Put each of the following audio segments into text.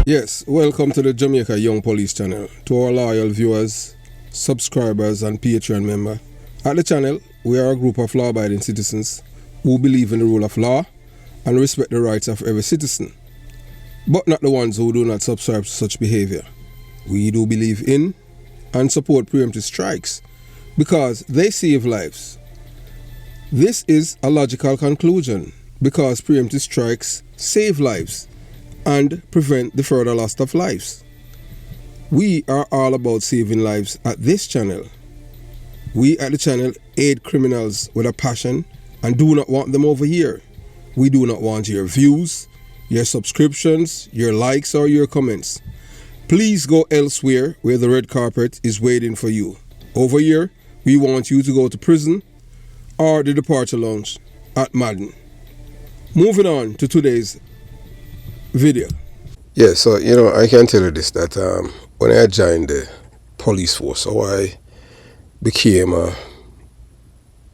Yes, welcome to the Jamaica Young Police channel. To our loyal viewers, subscribers and Patreon member. At the channel, we are a group of law-abiding citizens who believe in the rule of law and respect the rights of every citizen, but not the ones who do not subscribe to such behavior. We do believe in and support preemptive strikes because they save lives. This is a logical conclusion because preemptive strikes save lives and prevent the further loss of lives. We are all about saving lives at this channel. We at the channel aid criminals with a passion and do not want them over here. We do not want your views, your subscriptions, your likes or your comments. Please go elsewhere where the red carpet is waiting for you. Over here, we want you to go to prison or the departure lounge at Madden. Moving on to today's video. Yeah, so I can tell you this, that when I joined the police force, how I became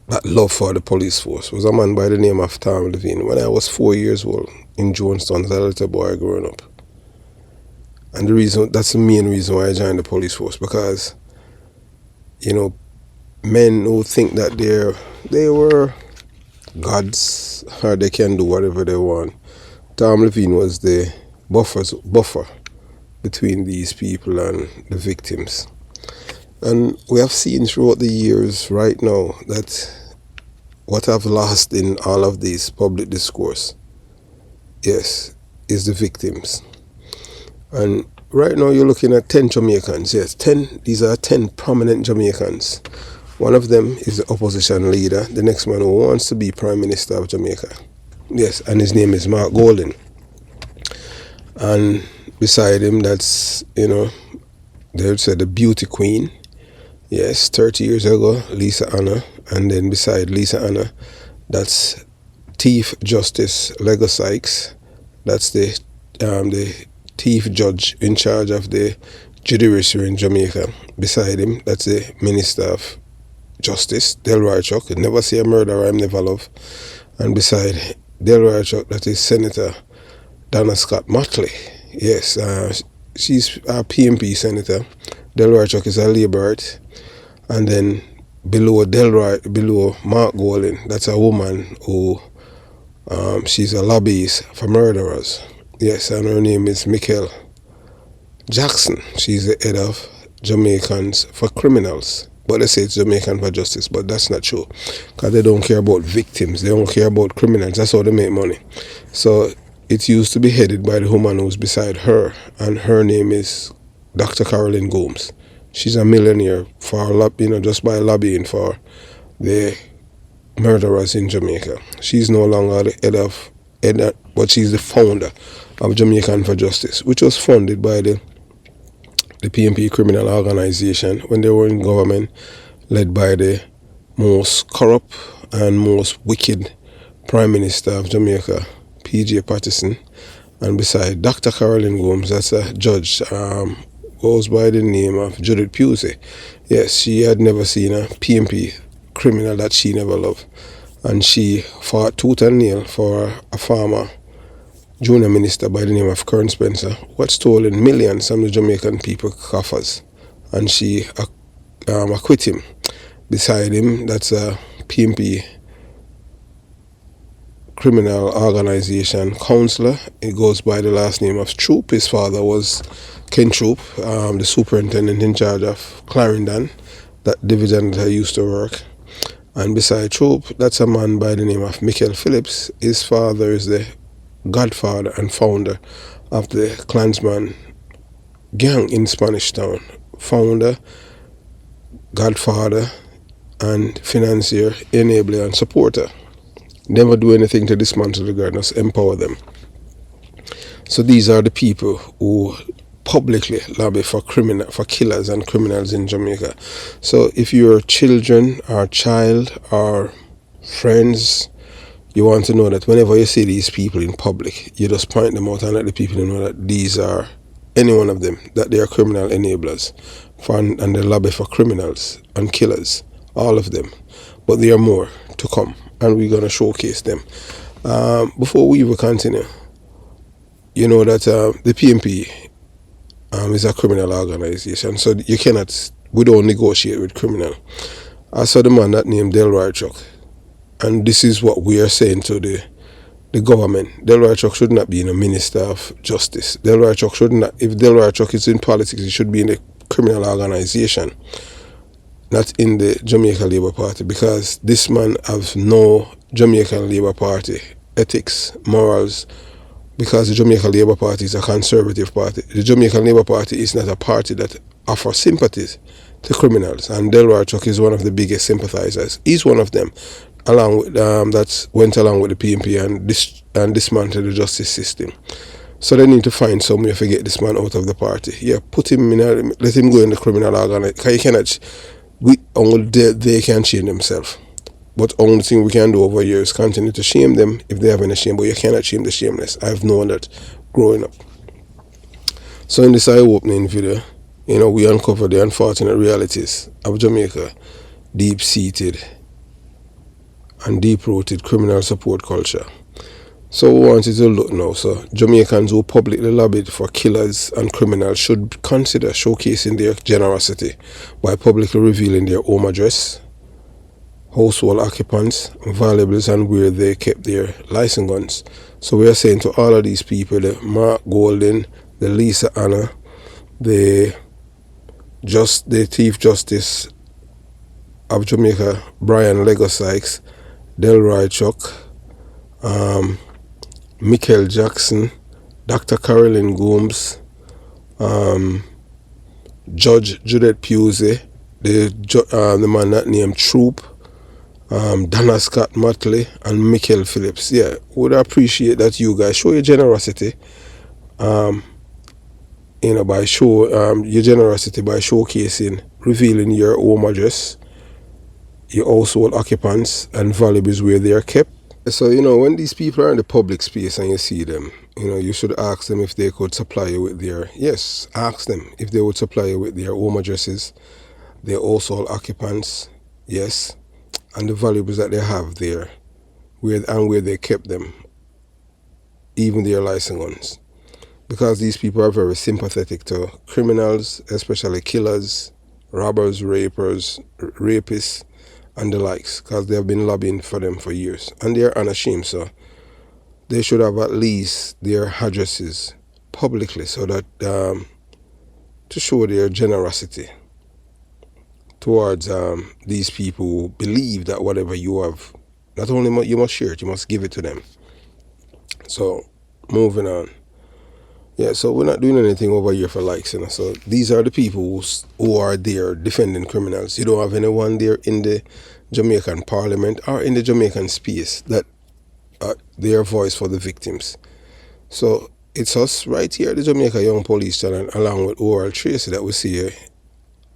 that love for the police force was a man by the name of Tom Levine. When I was 4 years old in Jonestown as a little boy growing up. And that's the main reason why I joined the police force, because men who think that they were gods or they can do whatever they want. Tom Levine was the buffer between these people and the victims. And we have seen throughout the years right now that what I've lost in all of this public discourse, yes, is the victims. And right now you're looking at 10 Jamaicans, yes, 10, these are 10 prominent Jamaicans. One of them is the opposition leader, the next man who wants to be Prime Minister of Jamaica. Yes, and his name is Mark Golden. And beside him, that's, they would say the beauty queen. Yes, 30 years ago, Lisa Anna. And then beside Lisa Anna, that's Chief Justice Lego Sykes. That's the chief judge in charge of the judiciary in Jamaica. Beside him, that's the Minister of Justice, Delroy Chuck. Never see a murderer I'm never love. And beside Delroy Chuck, that is Senator Donna Scott Motley. Yes, she's a PMP senator. Delroy Chuck is a Labourite. And then below Mark Golden, that's a woman who she's a lobbyist for murderers. Yes, and her name is Michael Jackson. She's the head of Jamaicans for Criminals. But they say it's Jamaican for Justice, but that's not true. Because they don't care about victims. They don't care about criminals. That's how they make money. So it used to be headed by the woman who's beside her. And her name is Dr. Caroline Gomes. She's a millionaire for just by lobbying for the murderers in Jamaica. She's no longer the head, but she's the founder of Jamaican for Justice, which was funded by the PMP criminal organization when they were in government, led by the most corrupt and most wicked Prime Minister of Jamaica, P.J. Patterson. And beside Dr. Caroline Gomes, that's a judge, goes by the name of Judith Pusey. Yes, she had never seen a PMP criminal that she never loved. And she fought tooth and nail for a former junior minister by the name of Kern Spencer, who had stolen millions from the Jamaican people coffers. And she acquit him. Beside him, that's a PMP criminal organization counselor. It goes by the last name of Troop. His father was Ken Troop, the superintendent in charge of Clarendon, that division that I used to work. And beside Troop, that's a man by the name of Michael Phillips. His father is the godfather and founder of the Klansman gang in Spanish Town. Founder, godfather, and financier, enabler, and supporter. Never do anything to dismantle the gang, just empower them. So these are the people who publicly lobby for killers and criminals in Jamaica. So if your children or child or friends, you want to know that whenever you see these people in public, you just point them out and let the people know that these are, any one of them, that they are criminal enablers and they lobby for criminals and killers, all of them. But there are more to come, and we're going to showcase them. Before we even continue, you know that the PMP is a criminal organization, so we don't negotiate with criminal. I saw the man that named Delroy Chuck, and this is what we are saying to the government. Delroy Chuck should not be in a minister of justice. Delroy Chuck should not. If Delroy Chuck is in politics, he should be in a criminal organization, not in the Jamaica Labour Party, because this man has no Jamaican Labour Party ethics, morals, because the Jamaican Labour Party is a conservative party. The Jamaican Labour Party is not a party that offers sympathies to criminals, and Delroy Chuck is one of the biggest sympathizers. He's one of them, along with that went along with the PMP and dismantled the justice system. So they need to find some way to get this man out of the party. Yeah, put him in let him go in the criminal organization. Because you cannot, only they can change themselves. But only thing we can do over here is continue to shame them if they have any shame. But you cannot shame the shameless. I've known that growing up. So in this eye-opening video, we uncover the unfortunate realities of Jamaica, deep-seated and deep-rooted criminal support culture. So we wanted to look now. So Jamaicans who publicly lobbied for killers and criminals should consider showcasing their generosity by publicly revealing their home address, household occupants, valuables, and where they kept their license guns. So we are saying to all of these people, the Mark Golden, the Lisa Anna, the Chief Justice of Jamaica, Brian Lego Sykes, Delroy Chuck, Michael Jackson, Dr. Carolyn Goombs, Judge Judith Pusey, the man that named Troop, Donna Scott Matley, and Michael Phillips. Yeah, would appreciate that you guys show your generosity. By your generosity by showcasing, revealing your home address, your household occupants, and valuables where they are kept. So when these people are in the public space and you see them, you should ask them if they could supply you with ask them if they would supply you with their home addresses, their household occupants, yes, and the valuables that they have there, where they kept them, even their license guns. Because these people are very sympathetic to criminals, especially killers, robbers, rapists, and the likes, because they have been lobbying for them for years. And they're unashamed, so they should have at least their addresses publicly, so that to show their generosity towards these people who believe that whatever you have, not only you must share it, you must give it to them. So moving on. Yeah, so we're not doing anything over here for likes, So these are the people who are there defending criminals. You don't have anyone there in the Jamaican Parliament or in the Jamaican space that are their voice for the victims. So it's us right here at the Jamaica Young Police Channel, along with Oral Tracy, that we see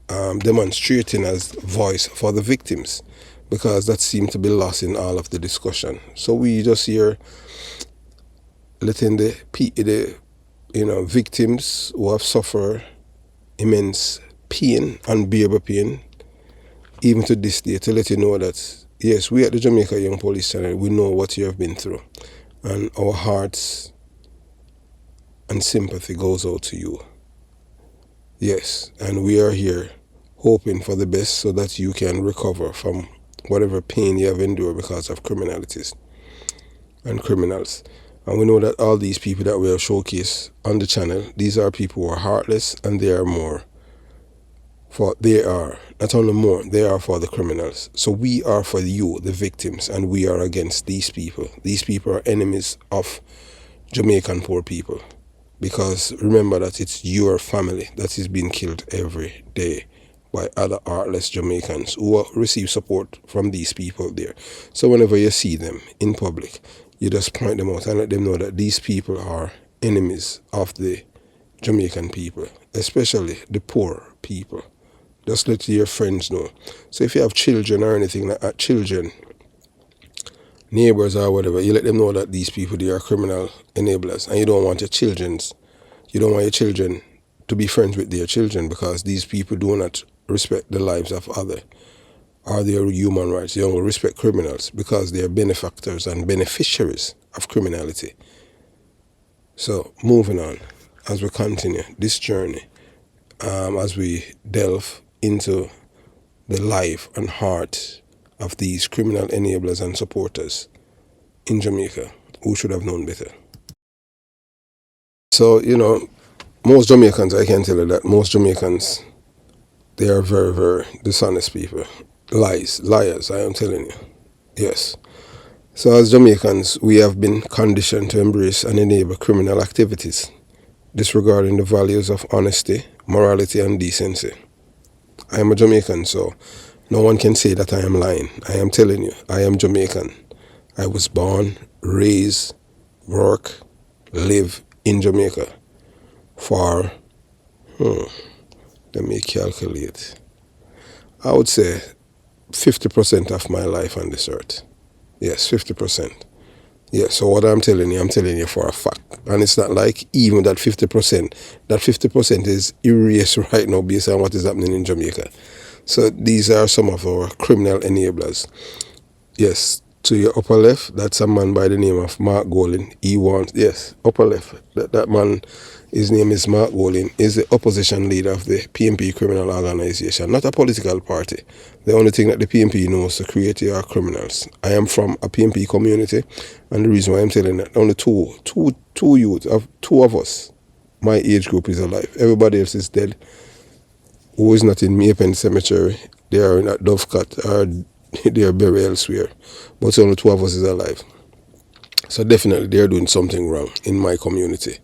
demonstrating as voice for the victims, because that seems to be lost in all of the discussion. So we just here letting the victims who have suffered immense pain, unbearable pain, even to this day, to let you know that, yes, we at the Jamaica Young Police Channel, we know what you have been through. And our hearts and sympathy goes out to you. Yes, and we are here hoping for the best so that you can recover from whatever pain you have endured because of criminalities and criminals. And we know that all these people that we have showcased on the channel, these are people who are heartless, and they are not only more, they are for the criminals. So we are for you, the victims, and we are against these people. These people are enemies of Jamaican poor people. Because remember that it's your family that is being killed every day by other heartless Jamaicans who receive support from these people there. So whenever you see them in public, you just point them out and let them know that these people are enemies of the Jamaican people, especially the poor people. Just let your friends know. So if you have children or anything like that, children, neighbors or whatever, you let them know that these people, they are criminal enablers, and you don't want your children to be friends with their children, because these people do not respect the lives of others or their human rights. They only respect criminals because they are benefactors and beneficiaries of criminality. So moving on, as we continue this journey, as we delve into the life and heart of these criminal enablers and supporters in Jamaica, who should have known better. So, most Jamaicans, I can tell you that most Jamaicans, they are very, very dishonest people. Liars, I am telling you. Yes. So as Jamaicans, we have been conditioned to embrace and enable criminal activities, disregarding the values of honesty, morality, and decency. I am a Jamaican, so no one can say that I am lying. I am telling you, I am Jamaican. I was born, raised, work, live in Jamaica for, let me calculate, I would say 50% of my life on this earth. Yes, 50%. Yeah, so what I'm telling you for a fact. And it's not like even that 50%. That 50% is erased right now based on what is happening in Jamaica. So these are some of our criminal enablers. Yes, to your upper left, that's a man by the name of Mark Golin. Yes, upper left, that man, his name is Mark Golin, is the opposition leader of the PNP criminal organization, not a political party. The only thing that the PNP knows to create are criminals. I am from a PNP community, and the reason why I'm telling that, only two youth, two of us, my age group is alive. Everybody else is dead. Who is not in Maypen Cemetery, they are in at Dovecat, or they are buried elsewhere. But only two of us is alive. So definitely they are doing something wrong in my community.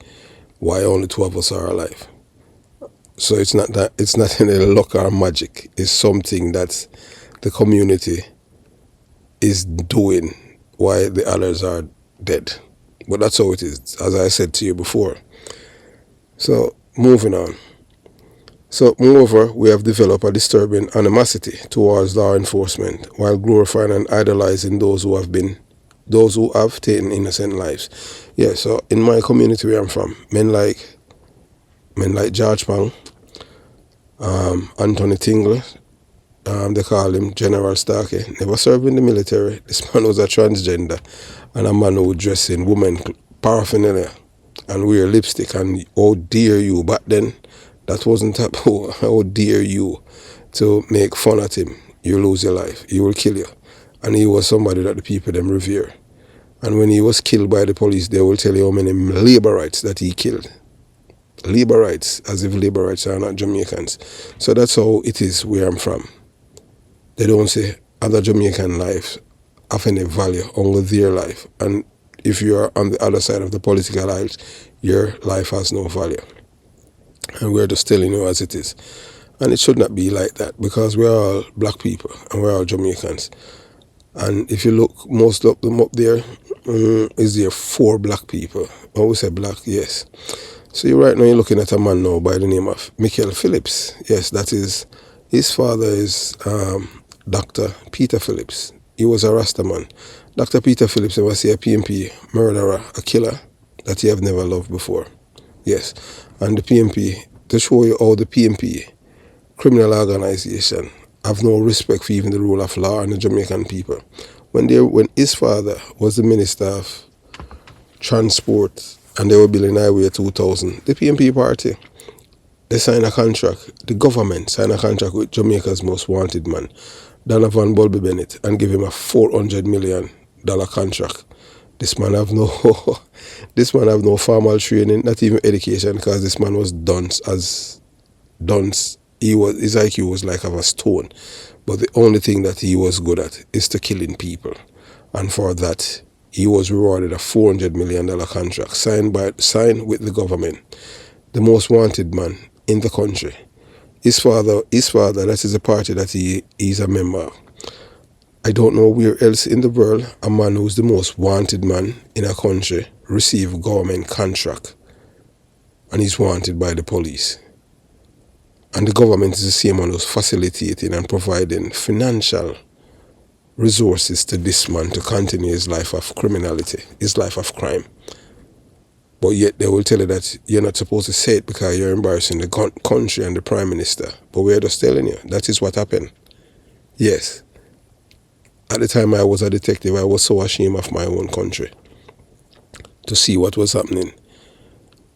Why only two of us are alive? So it's not any luck or magic. It's something that the community is doing why the others are dead. But that's how it is, as I said to you before. So moving on. So, moreover, we have developed a disturbing animosity towards law enforcement while glorifying and idolizing those who have taken innocent lives. Yeah, so in my community where I'm from, men like George Pang, Anthony Tingle, they call him General Starkey, never served in the military. This man was a transgender and a man who dressed in women paraphernalia and wear lipstick, and oh dear you, back then that wasn't taboo. How dare you to make fun at him? You lose your life. He will kill you. And he was somebody that the people them revere. And when he was killed by the police, they will tell you how many labor rights that he killed. Labor rights, as if labor rights are not Jamaicans. So that's how it is where I'm from. They don't say other Jamaican lives have any value, only their life. And if you are on the other side of the political aisle, your life has no value. And we're just telling you as it is. And it should not be like that, because we're all black people and we're all Jamaicans. And if you look, most of them up there, is there 4 black people? I always say black, yes. So right now you're looking at a man now by the name of Michael Phillips. Yes, that is, his father is Dr. Peter Phillips. He was a Rasta man. Dr. Peter Phillips was a PNP murderer, a killer that he have never loved before. Yes, and the PNP, to show you how the PNP, criminal organization, have no respect for even the rule of law and the Jamaican people. When his father was the Minister of Transport and they were building Highway 2000, the PNP party, they signed a contract, the government signed a contract with Jamaica's most wanted man, Donovan Bulby Bennett, and give him a $400 million contract. This man have no formal training, not even education, because this man was dunce. His IQ was like of a stone. But the only thing that he was good at is to killing people. And for that, he was rewarded a $400 million contract signed with the government. The most wanted man in the country. His father, that is a party that he's a member of. I don't know where else in the world a man who's the most wanted man in a country receive government contract and he's wanted by the police. And the government is the same one who's facilitating and providing financial resources to this man to continue his life of criminality, his life of crime. But yet they will tell you that you're not supposed to say it because you're embarrassing the country and the Prime Minister. But we're just telling you, that is what happened. Yes. At the time I was a detective, I was so ashamed of my own country to see what was happening.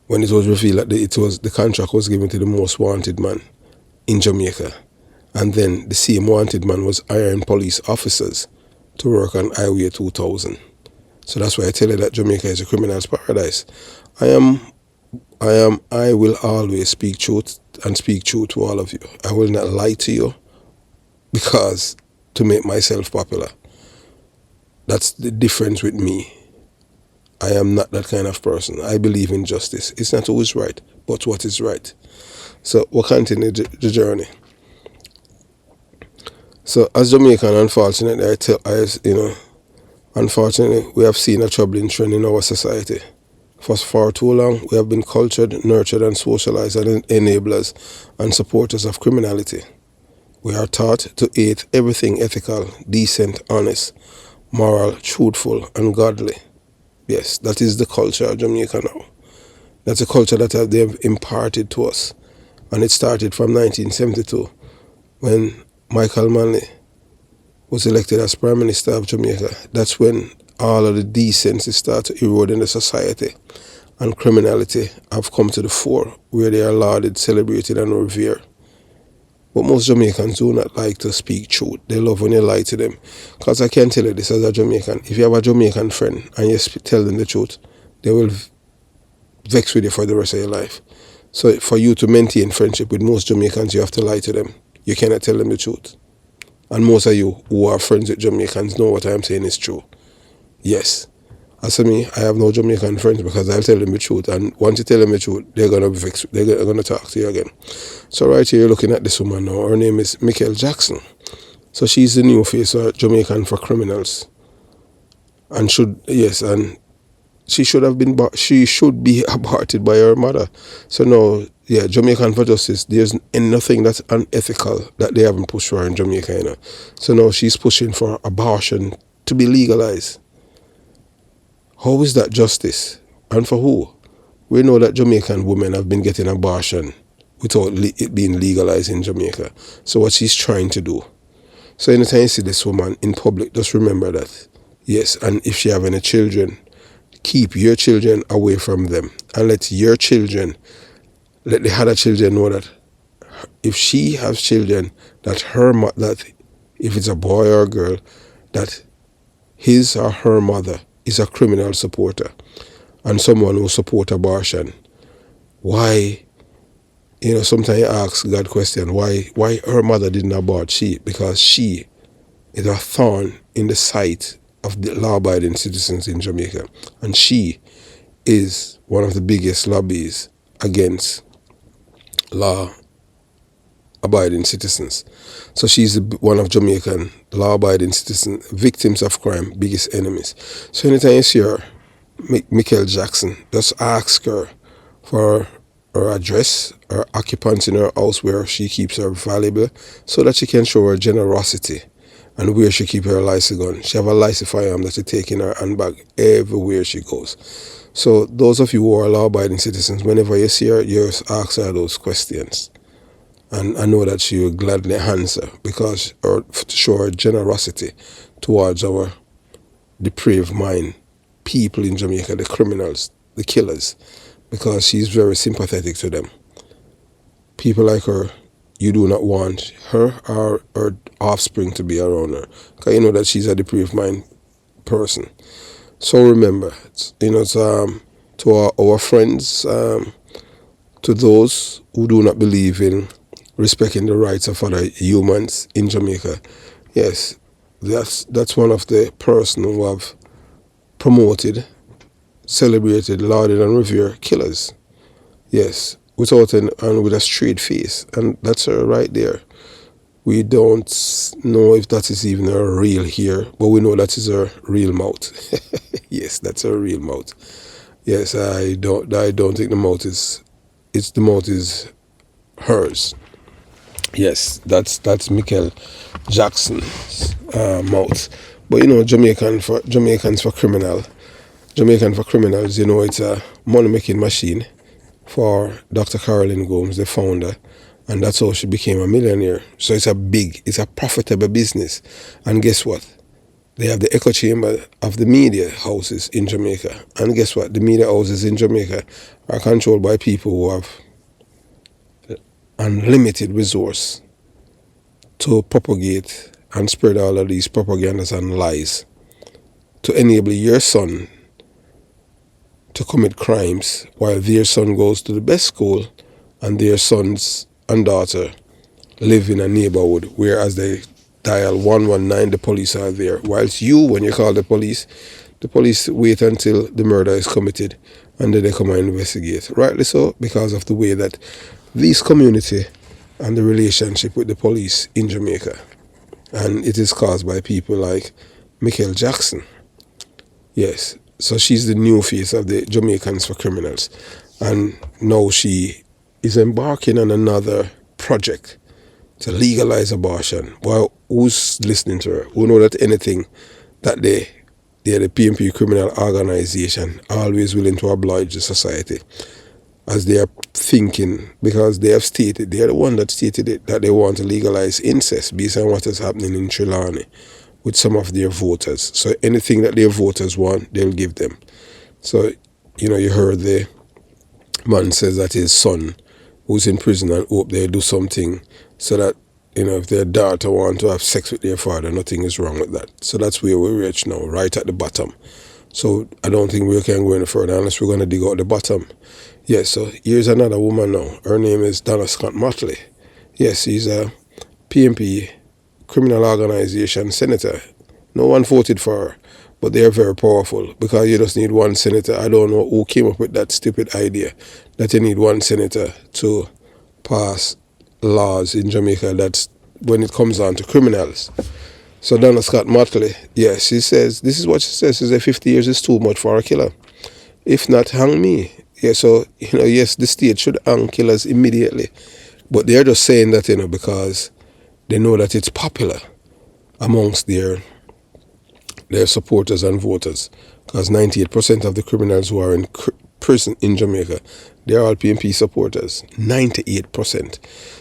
when it was revealed that the contract was given to the most wanted man in Jamaica. And then the same wanted man was hiring police officers to work on Highway 2000. So that's why I tell you that Jamaica is a criminal's paradise. I will always speak truth and speak truth to all of you. I will not lie to you because to make myself popular. That's the difference with me. I am not that kind of person. I believe in justice. It's not who is right, but what is right. So we'll continue the journey. So as Jamaican, unfortunately, we have seen a troubling trend in our society. For far too long, we have been cultured, nurtured, and socialized as enablers and supporters of criminality. We are taught to hate everything ethical, decent, honest, moral, truthful, and godly. Yes, that is the culture of Jamaica now. That's a culture that they've imparted to us. And it started from 1972 when Michael Manley was elected as Prime Minister of Jamaica. That's when all of the decency started to erode in the society, and criminality have come to the fore, where they are lauded, celebrated, and revered. But most Jamaicans do not like to speak truth. They love when you lie to them. Because I can tell you this as a Jamaican. If you have a Jamaican friend and you tell them the truth, they will vex with you for the rest of your life. So for you to maintain friendship with most Jamaicans, you have to lie to them. You cannot tell them the truth. And most of you who are friends with Jamaicans know what I am saying is true. Yes. As for me, I have no Jamaican friends because I'll tell them the truth. And once you tell them the truth, they're going to be vexed. They're going to talk to you again. So right here, you're looking at this woman now. Her name is Michael Jackson. So she's the new face of Jamaican for criminals. And she should be aborted by her mother. So now, Jamaican for justice, there's nothing that's unethical that they haven't pushed for in Jamaica. So now she's pushing for abortion to be legalized. How is that justice? And for who? We know that Jamaican women have been getting abortion without it being legalized in Jamaica. So what she's trying to do. So anytime you see this woman in public, just remember that. Yes, and if she have any children, keep your children away from them. And let the other children know that if she has children, that if it's a boy or a girl, that his or her mother is a criminal supporter and someone who support abortion. Why? Sometimes you ask God question, why her mother didn't abort she? Because she is a thorn in the sight of the law-abiding citizens in Jamaica. And she is one of the biggest lobbies against law-abiding citizens. So she's one of Jamaican law-abiding citizen victims of crime, biggest enemies. So anytime you see her, Michael Jackson, just ask her for her address, her occupants in her house where she keeps her valuable, so that she can show her generosity and where she keep her license gun. She have a license firearm that she take in her handbag everywhere she goes. So those of you who are law-abiding citizens, whenever you see her, you just ask her those questions. And I know that she will gladly answer to show her generosity towards our depraved mind people in Jamaica, the criminals, the killers, because she's very sympathetic to them. People like her, you do not want her or her offspring to be around her, because you know that she's a depraved mind person. So remember, to our friends, to those who do not believe in respecting the rights of other humans in Jamaica, yes, that's one of the person who have promoted, celebrated, lauded, and revered killers. Yes, with a straight face, and that's her right there. We don't know if that is even her real hair, but we know that is her real mouth. Yes, that's her real mouth. Yes, I don't think the mouth is hers. Yes, that's Michael Jackson's mouth. But Jamaican for criminals, it's a money-making machine for Dr. Carolyn Gomes, the founder, and that's how she became a millionaire. So it's a profitable business. And guess what? they have the echo chamber of the media houses in Jamaica. And guess what? The media houses in Jamaica are controlled by people who have unlimited resource to propagate and spread all of these propagandas and lies to enable your son to commit crimes while their son goes to the best school and their sons and daughter live in a neighborhood, whereas they dial 119, the police are there. Whilst you, when you call the police wait until the murder is committed and then they come and investigate. Rightly so, because of the way that this community and the relationship with the police in Jamaica. And it is caused by people like Michael Jackson. Yes, so she's the new face of the Jamaicans for Criminals. And now she is embarking on another project to legalize abortion. Well, who's listening to her? Who know that anything that they're the PMP criminal organization, always willing to oblige the society, as they are thinking, because they have stated, they are the one that stated it, that they want to legalize incest based on what is happening in Trelawney with some of their voters. So anything that their voters want, they'll give them. So, you heard the man says that his son, who's in prison, and hope they do something so that, if their daughter want to have sex with their father, nothing is wrong with that. So that's where we reach now, right at the bottom. So I don't think we can go any further unless we're going to dig out the bottom. Yes, so here's another woman now. Her name is Donna Scott Motley. Yes, she's a PMP criminal organization senator. No one voted for her, but they are very powerful because you just need one senator. I don't know who came up with that stupid idea that you need one senator to pass laws in Jamaica that's when it comes down to criminals. So Donna Scott Motley, yes, she says, this is what she says, she says 50 years is too much for a killer. If not, hang me. Yeah, so, yes, the state should hang killers immediately. But they're just saying that, because they know that it's popular amongst their supporters and voters. Because 98% of the criminals who are in prison in Jamaica, they're all PMP supporters. 98%.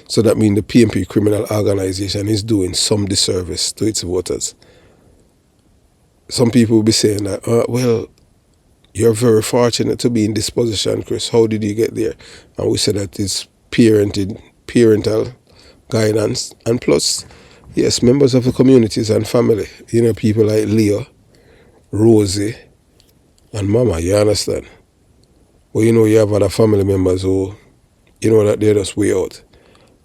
So that means the PMP criminal organization is doing some disservice to its voters. Some people will be saying that, well, you're very fortunate to be in this position, Chris. How did you get there? And we said that it's parental guidance. And plus, yes, members of the communities and family. People like Leo, Rosie, and Mama, you understand? But you have other family members who, that they're just way out.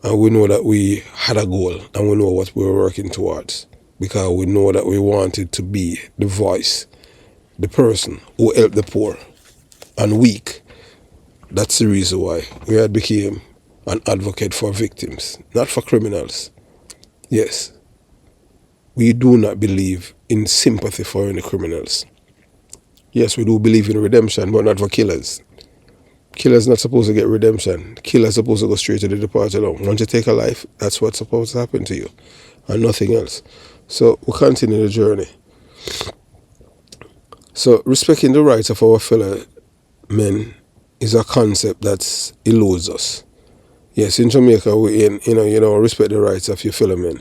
And we know that we had a goal and we know what we were working towards. Because we know that we wanted to be the voice, the person who helped the poor and weak. That's the reason why we had became an advocate for victims, not for criminals. Yes, we do not believe in sympathy for any criminals. Yes, we do believe in redemption, but not for killers. Killers not supposed to get redemption. Killers supposed to go straight to the departed home. Once you take a life, that's what's supposed to happen to you, and nothing else. So we continue the journey. So respecting the rights of our fellow men is a concept that eludes us. Yes, in Jamaica, you don't respect the rights of your fellow men.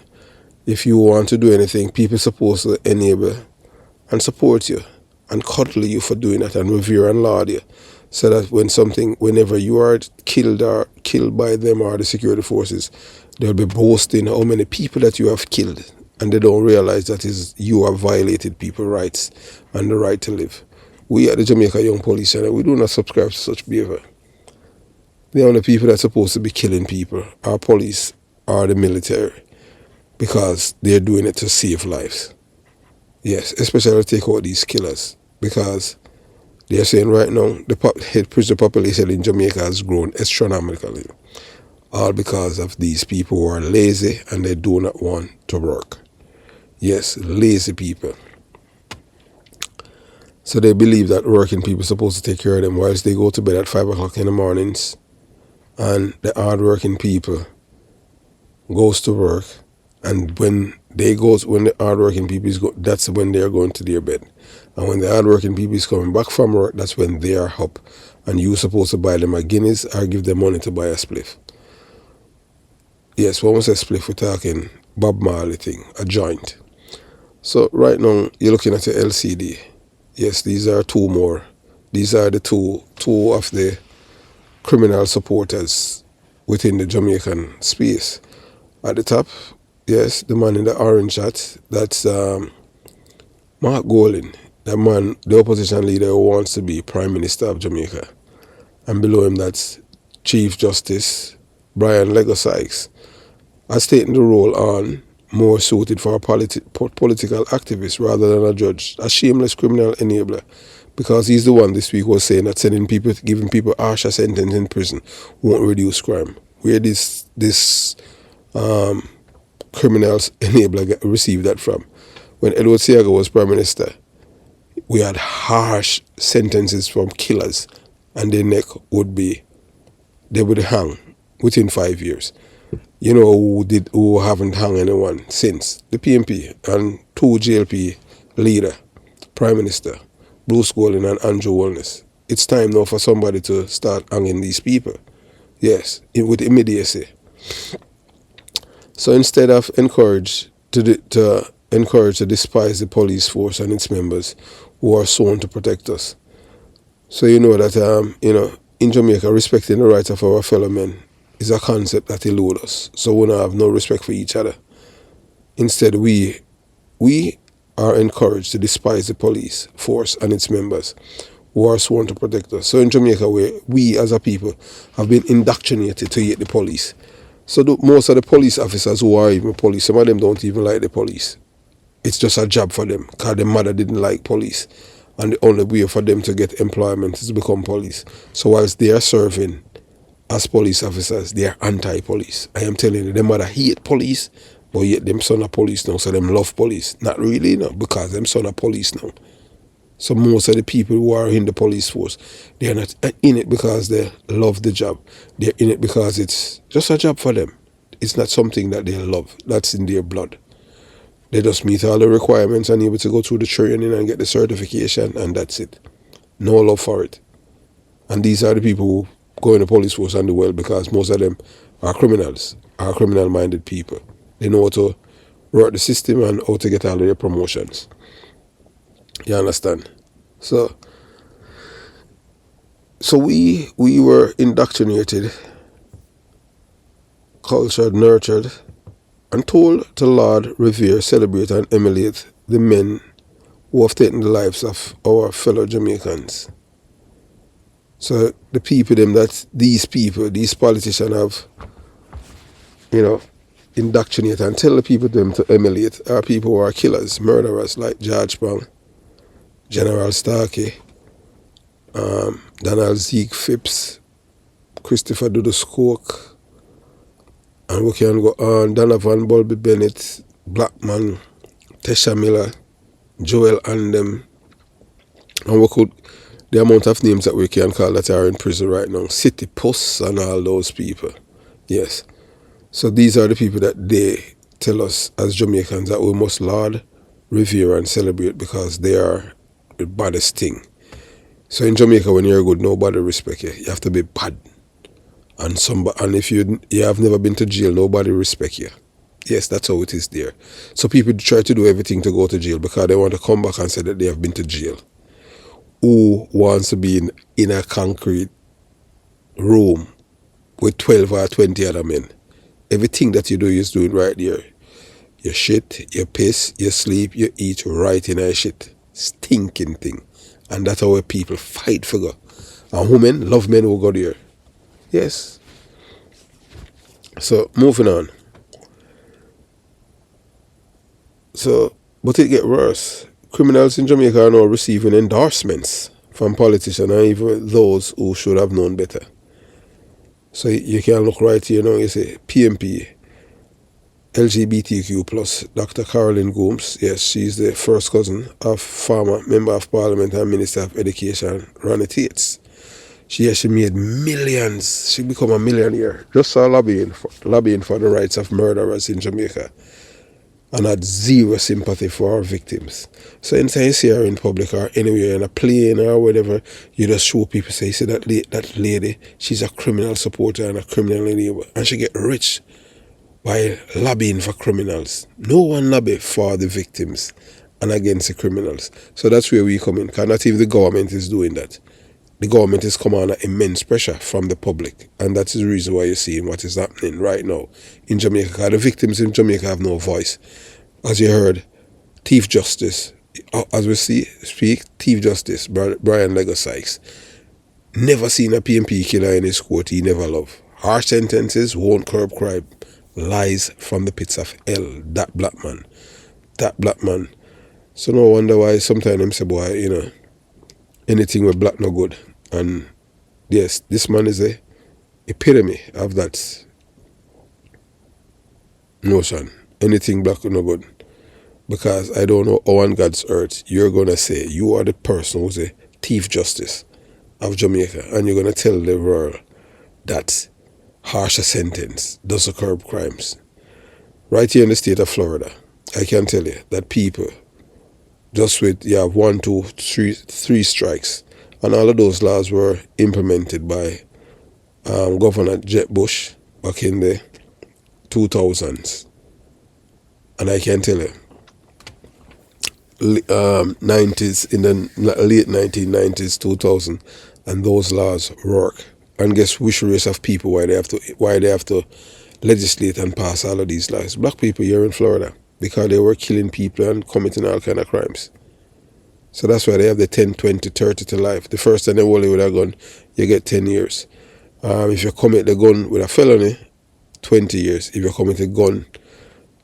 If you want to do anything, people are supposed to enable and support you and cuddle you for doing that and revere and laud you. So that whenever you are killed by them or the security forces, they'll be boasting how many people that you have killed. And they don't realize that you have violated people's rights and the right to live. We at the Jamaica Young Police Channel, we do not subscribe to such behavior. The only people that are supposed to be killing people are police or the military, because they're doing it to save lives. Yes, especially to take out these killers, because they're saying right now the prison population in Jamaica has grown astronomically, all because of these people who are lazy and they do not want to work. Yes, lazy people. So they believe that working people are supposed to take care of them whilst they go to bed at 5 o'clock in the mornings, and the hard-working people goes to work, and when the hard-working people go, that's when they're going to their bed. And when the hard-working people is coming back from work, that's when they are up, and you're supposed to buy them a Guinness or give them money to buy a spliff. Yes, when we say spliff, we're talking Bob Marley thing, a joint. So right now you're looking at your LCD. Yes, these are two more. These are the two of the criminal supporters within the Jamaican space. At the top, yes, the man in the orange hat, that's Mark Golding, the man, the opposition leader who wants to be Prime Minister of Jamaica. And below him, that's Chief Justice Brian Lego Sykes, has taken the role on more suited for a political activist rather than a judge, a shameless criminal enabler, because he's the one this week was saying that giving people harsher sentence in prison won't reduce crime. Where this criminals enabler received that from? When Edward Seaga was Prime Minister, we had harsh sentences from killers, and their neck they would hang within 5 years. You know who haven't hung anyone since? The PMP and two JLP leader, Prime Minister, Bruce Golding and Andrew Wellness. It's time now for somebody to start hanging these people. Yes, with immediacy. So instead of encourage to despise the police force and its members who are sworn to protect us. So you know that in Jamaica, respecting the rights of our fellow men is a concept that eludes us. So we don't have no respect for each other. Instead, we are encouraged to despise the police force and its members who are sworn to protect us. So in Jamaica, we as a people have been indoctrinated to hate the police. So most of the police officers who are even police, some of them don't even like the police. It's just a job for them because their mother didn't like police. And the only way for them to get employment is to become police. So whilst they are serving as police officers, they are anti-police. I am telling you, their mother hate police, but yet them son of police now, so them love police. Not really, no, because them son of police now. So most of the people who are in the police force, they are not in it because they love the job. They're in it because it's just a job for them. It's not something that they love. That's in their blood. They just meet all the requirements and able to go through the training and get the certification, and that's it. No love for it. And these are the people who go in the police force and do well because most of them are criminals, are criminal-minded people. They know how to work the system and how to get all of their promotions. You understand? So we were indoctrinated, cultured, nurtured, and told to laud, revere, celebrate, and emulate the men who have taken the lives of our fellow Jamaicans. So the people these politicians have, indoctrinated and tell the people them to emulate are people who are killers, murderers like George Brown, General Starkey, Donald Zeke Phipps, Christopher Dudus Coke, and we can go on, Donovan Bulby Bennett, Blackman, Tesha Miller, Joel Andem, and the amount of names that we can call that are in prison right now, City Puss and all those people. Yes. So these are the people that they tell us as Jamaicans that we must laud, revere, and celebrate because they are the baddest thing. So in Jamaica, when you're good, nobody respect you. You have to be bad. And if you have never been to jail, nobody respect you. Yes, that's how it is there. So people try to do everything to go to jail because they want to come back and say that they have been to jail. Who wants to be in a concrete room with 12 or 20 other men? Everything that you do is doing right there. You shit, you piss, you sleep, you eat right in a shit. Stinking thing. And that's how people fight for God. And women love men who go there. Yes. So, moving on. So, but it get worse. Criminals in Jamaica are now receiving endorsements from politicians and even those who should have known better. So you can look right here now, you say PMP, LGBTQ plus, Dr. Caroline Gooms. Yes, she's the first cousin of former Member of Parliament and Minister of Education, Ronnie Tates. She made millions. She become a millionaire just for lobbying for the rights of murderers in Jamaica, and had zero sympathy for our victims. So anytime you see her in public or anywhere in a plane or whatever, you just show people, say, see that lady, she's a criminal supporter and a criminal enabler, and she get rich by lobbying for criminals. No one lobby for the victims and against the criminals. So that's where we come in. Because not even the government is doing that. The government is coming under immense pressure from the public. And that's the reason why you're seeing what is happening right now in Jamaica. Because the victims in Jamaica have no voice. As you heard, Chief Justice, as we speak, Chief Justice Brian Lego Sykes, never seen a PMP killer in his court he never loved. Harsh sentences won't curb crime. Lies from the pits of hell. That black man. That black man. So no wonder why sometimes them say, boy, anything with black no good. And yes, this man is a epitome of that notion. Anything black no good. Because I don't know how on God's earth you're going to say you are the person who's a Chief Justice of Jamaica and you're going to tell the world that harsher sentence doesn't curb crimes. Right here in the state of Florida, I can tell you that people, just with, you have 1, 2, 3 strikes, and all of those laws were implemented by Governor Jeb Bush back in the 2000s. And I can tell you, 90s, in the late 1990s, 2000, and those laws work. And guess which race of people why they have to legislate and pass all of these laws? Black people here in Florida, because they were killing people and committing all kind of crimes. So that's why they have the 10, 20, 30 to life. The first time they hold you with a gun, you get 10 years. If you commit the gun with a felony, 20 years. If you commit a gun,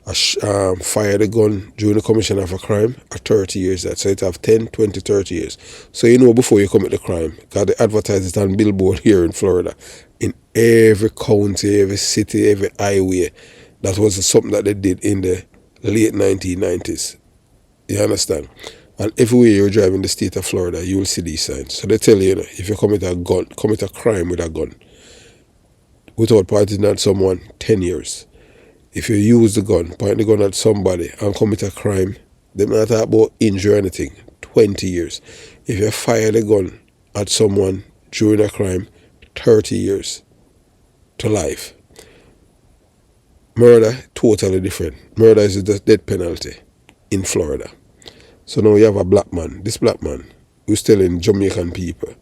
fire the gun during the commission of a crime, 30 years. So it have 10, 20, 30 years. So before you commit the crime, because they advertise it on billboard here in Florida, in every county, every city, every highway. That was something that they did in the late 1990s. You understand? And everywhere you're driving the state of Florida, you will see these signs. So they tell you, if you commit a crime with a gun, without pointing at someone, 10 years. If you use the gun, point the gun at somebody and commit a crime, they not talk about injury or anything, 20 years. If you fire the gun at someone during a crime, 30 years to life. Murder, totally different. Murder is the death penalty in Florida. So now you have a black man, this black man, who's telling Jamaican people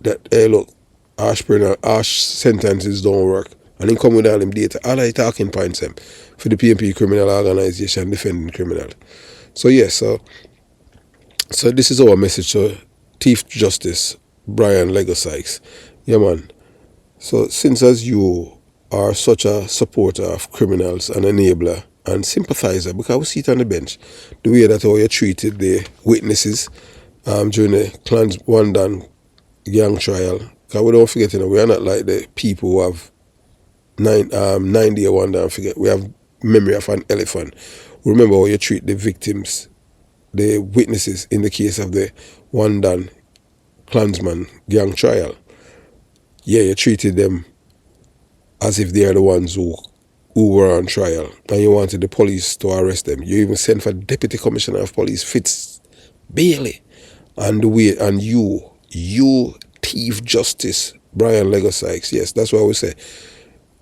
that, hey look, harsh sentences don't work. And then come with all them data. All the talking points them for the PMP criminal organization defending criminals. So yes, so this is our message to Chief Justice Brian Lego Sykes. Yeah man. So since as you are such a supporter of criminals and enabler and sympathizer, because we see it on the bench, the way that how you treated the witnesses during the Clans One Dan gang trial. Because we don't forget, we are not like the people who have 90 or one down, forget. We have memory of an elephant. Remember how you treat the victims, the witnesses in the case of the One Dan Klansman gang trial. Yeah, you treated them as if they are the ones who were on trial, and you wanted the police to arrest them. You even sent for Deputy Commissioner of Police Fitz Bailey, and you Chief Justice Brian Lego Sykes. Yes, that's what I would say.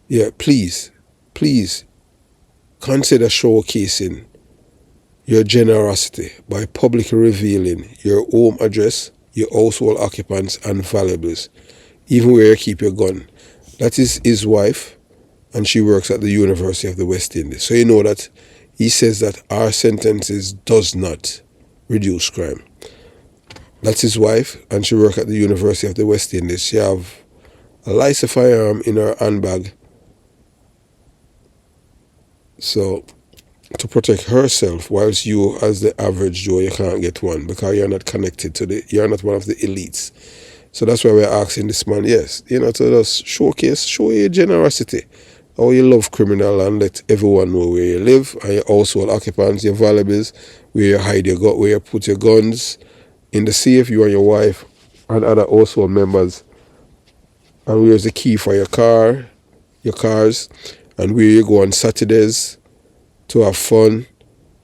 Yeah, please consider showcasing your generosity by publicly revealing your home address, your household occupants and valuables, even where you keep your gun. That is his wife, and she works at the University of the West Indies. So you know that he says that our sentences does not reduce crime. That's his wife, and she works at the University of the West Indies. She have a licensed firearm in her handbag. So, to protect herself, whilst you, as the average Joe, you can't get one because you're not connected to you're not one of the elites. So that's why we're asking this man, yes, to just show your generosity, how you love criminal, and let everyone know where you live, and your household occupants, your valuables, where you hide your gun, where you put your guns in the safe, you and your wife and other household members, and where's the key for your cars, and where you go on Saturdays to have fun,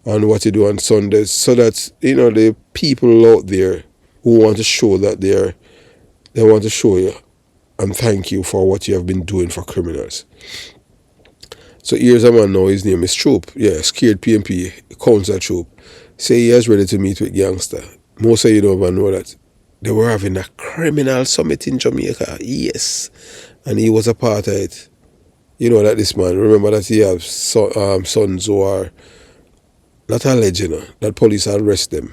and what you do on Sundays, so that the people out there who want to show that they want to show you and thank you for what you have been doing for criminals. So here's a man now, his name is Troop. Yeah, scared PMP, council Troop. Say he is ready to meet with gangster. Most of you don't even know that. They were having a criminal summit in Jamaica. Yes. And he was a part of it. You know that this man, remember that he has sons who are not alleged, you know, that police arrest them.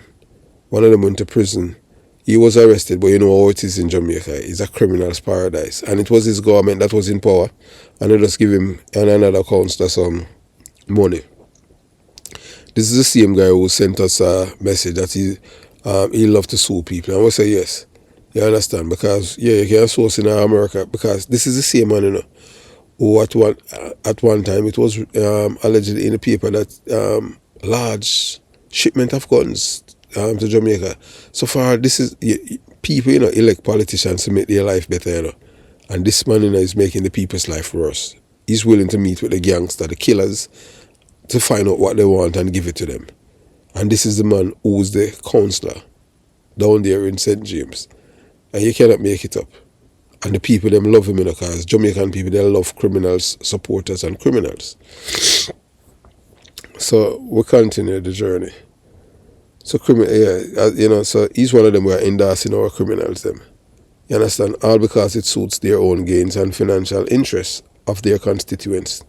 One of them went to prison. He was arrested, but you know how it is in Jamaica. It's a criminal's paradise. And it was his government that was in power. And they just give him and another councillor some money. This is the same guy who sent us a message that he loved to sue people. And we say yes. You understand? Because, yeah, you can source in America. Because this is the same man, you know, who at one time it was alleged in the paper that large shipment of guns to Jamaica. So far, this is people, you know, elect politicians to make their life better, you know. And this man, you know, is making the people's life worse. He's willing to meet with the gangster, the killers, to find out what they want and give it to them. And this is the man who's the councillor down there in St. James. And you cannot make it up. And the people, them love him, you know, because Jamaican people, they love criminals, supporters, and criminals. So we continue the journey. So you know, so he's one of them who are endorsing our criminals, them. You understand? All because it suits their own gains and financial interests of their constituents.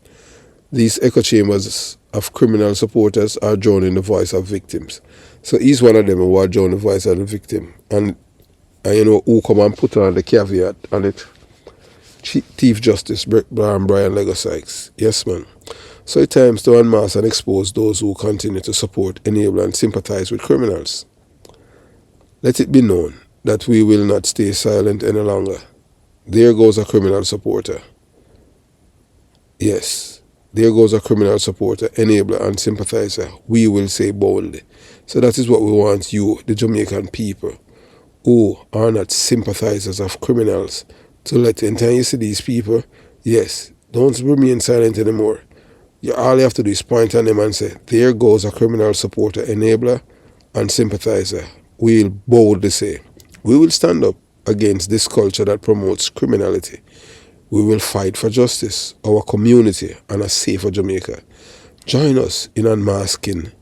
These echo chambers of criminal supporters are drowning the voice of victims. So he's one of them who are drowning the voice of the victim. And you know, who come and put on the caveat on it? Chief Justice Brian Lego Sykes. Yes, man. So it's time to unmask and expose those who continue to support, enable, and sympathize with criminals. Let it be known that we will not stay silent any longer. There goes a criminal supporter. Yes, there goes a criminal supporter, enabler, and sympathizer. We will say boldly. So that is what we want you, the Jamaican people, who are not sympathizers of criminals, to let. And you see these people, yes, don't remain silent anymore. All you have to do is point at them and say, there goes a criminal supporter, enabler, and sympathizer. We'll boldly say, we will stand up against this culture that promotes criminality. We will fight for justice, our community, and a safer Jamaica. Join us in unmasking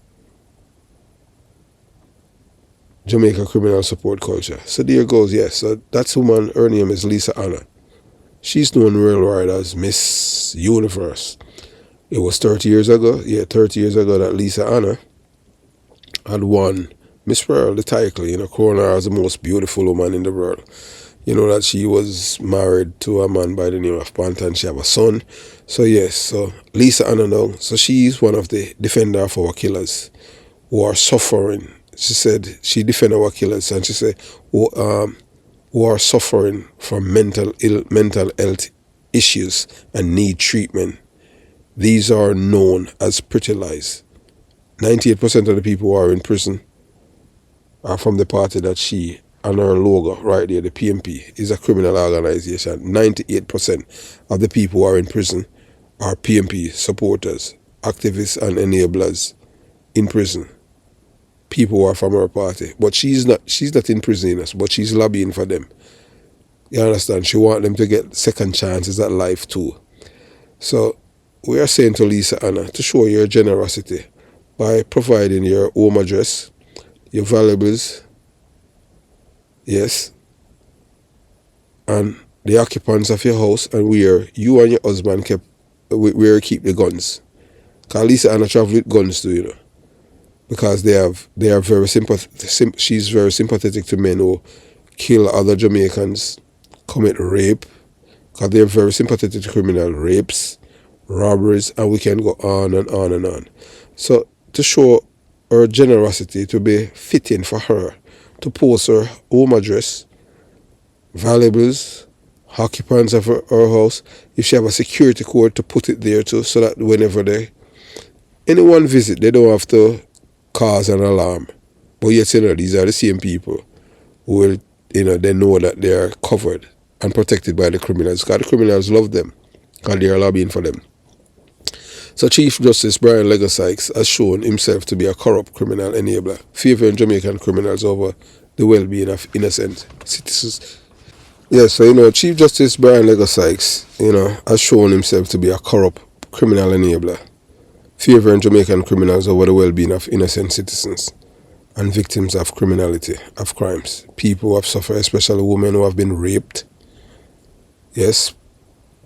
Jamaica criminal support culture. So there goes, yes. So that woman, her name is Lisa Anna. She's known worldwide as Miss Universe. It was 30 years ago, that Lisa Anna had won Miss World, the title, you know, crowned her as the most beautiful woman in the world. You know that she was married to a man by the name of Panta and she have a son. So yes, so Lisa Anna now, so she's one of the defender of our killers who are suffering. She said she defend our killers and she said who are suffering from mental health issues and need treatment. These are known as pretty lies. 98% of the people who are in prison are from the party that she and her logo right there, the PMP, is a criminal organization. 98% of the people who are in prison are PMP supporters, activists and enablers in prison. People who are from her party. But she's not in prison, but she's lobbying for them. You understand? She wants them to get second chances at life too. So we are saying to Lisa Anna to show your generosity by providing your home address, your valuables, yes, and the occupants of your house and where you and your husband keep the guns. Because Lisa Anna travel with guns too, you know. Because they are very she's very sympathetic to men who kill other Jamaicans, commit rape, because they're very sympathetic to criminal rapes, robberies, and we can go on and on and on. So to show her generosity, to be fitting for her, to post her home address, valuables, occupants of her house, if she have a security code to put it there too, so that whenever anyone visit, they don't have to cause an alarm. But yet, you know, these are the same people who will, you know, they know that they are covered and protected by the criminals, because the criminals love them, because they are lobbying for them. So Chief Justice Brian Lego Sykes has shown himself to be a corrupt criminal enabler, favoring Jamaican criminals over the well-being of innocent citizens. Yes, so, you know, Chief Justice Brian Lego Sykes, you know, has shown himself to be a corrupt criminal enabler, favoring Jamaican criminals over the well-being of innocent citizens and victims of criminality, of crimes. People who have suffered, especially women who have been raped. Yes,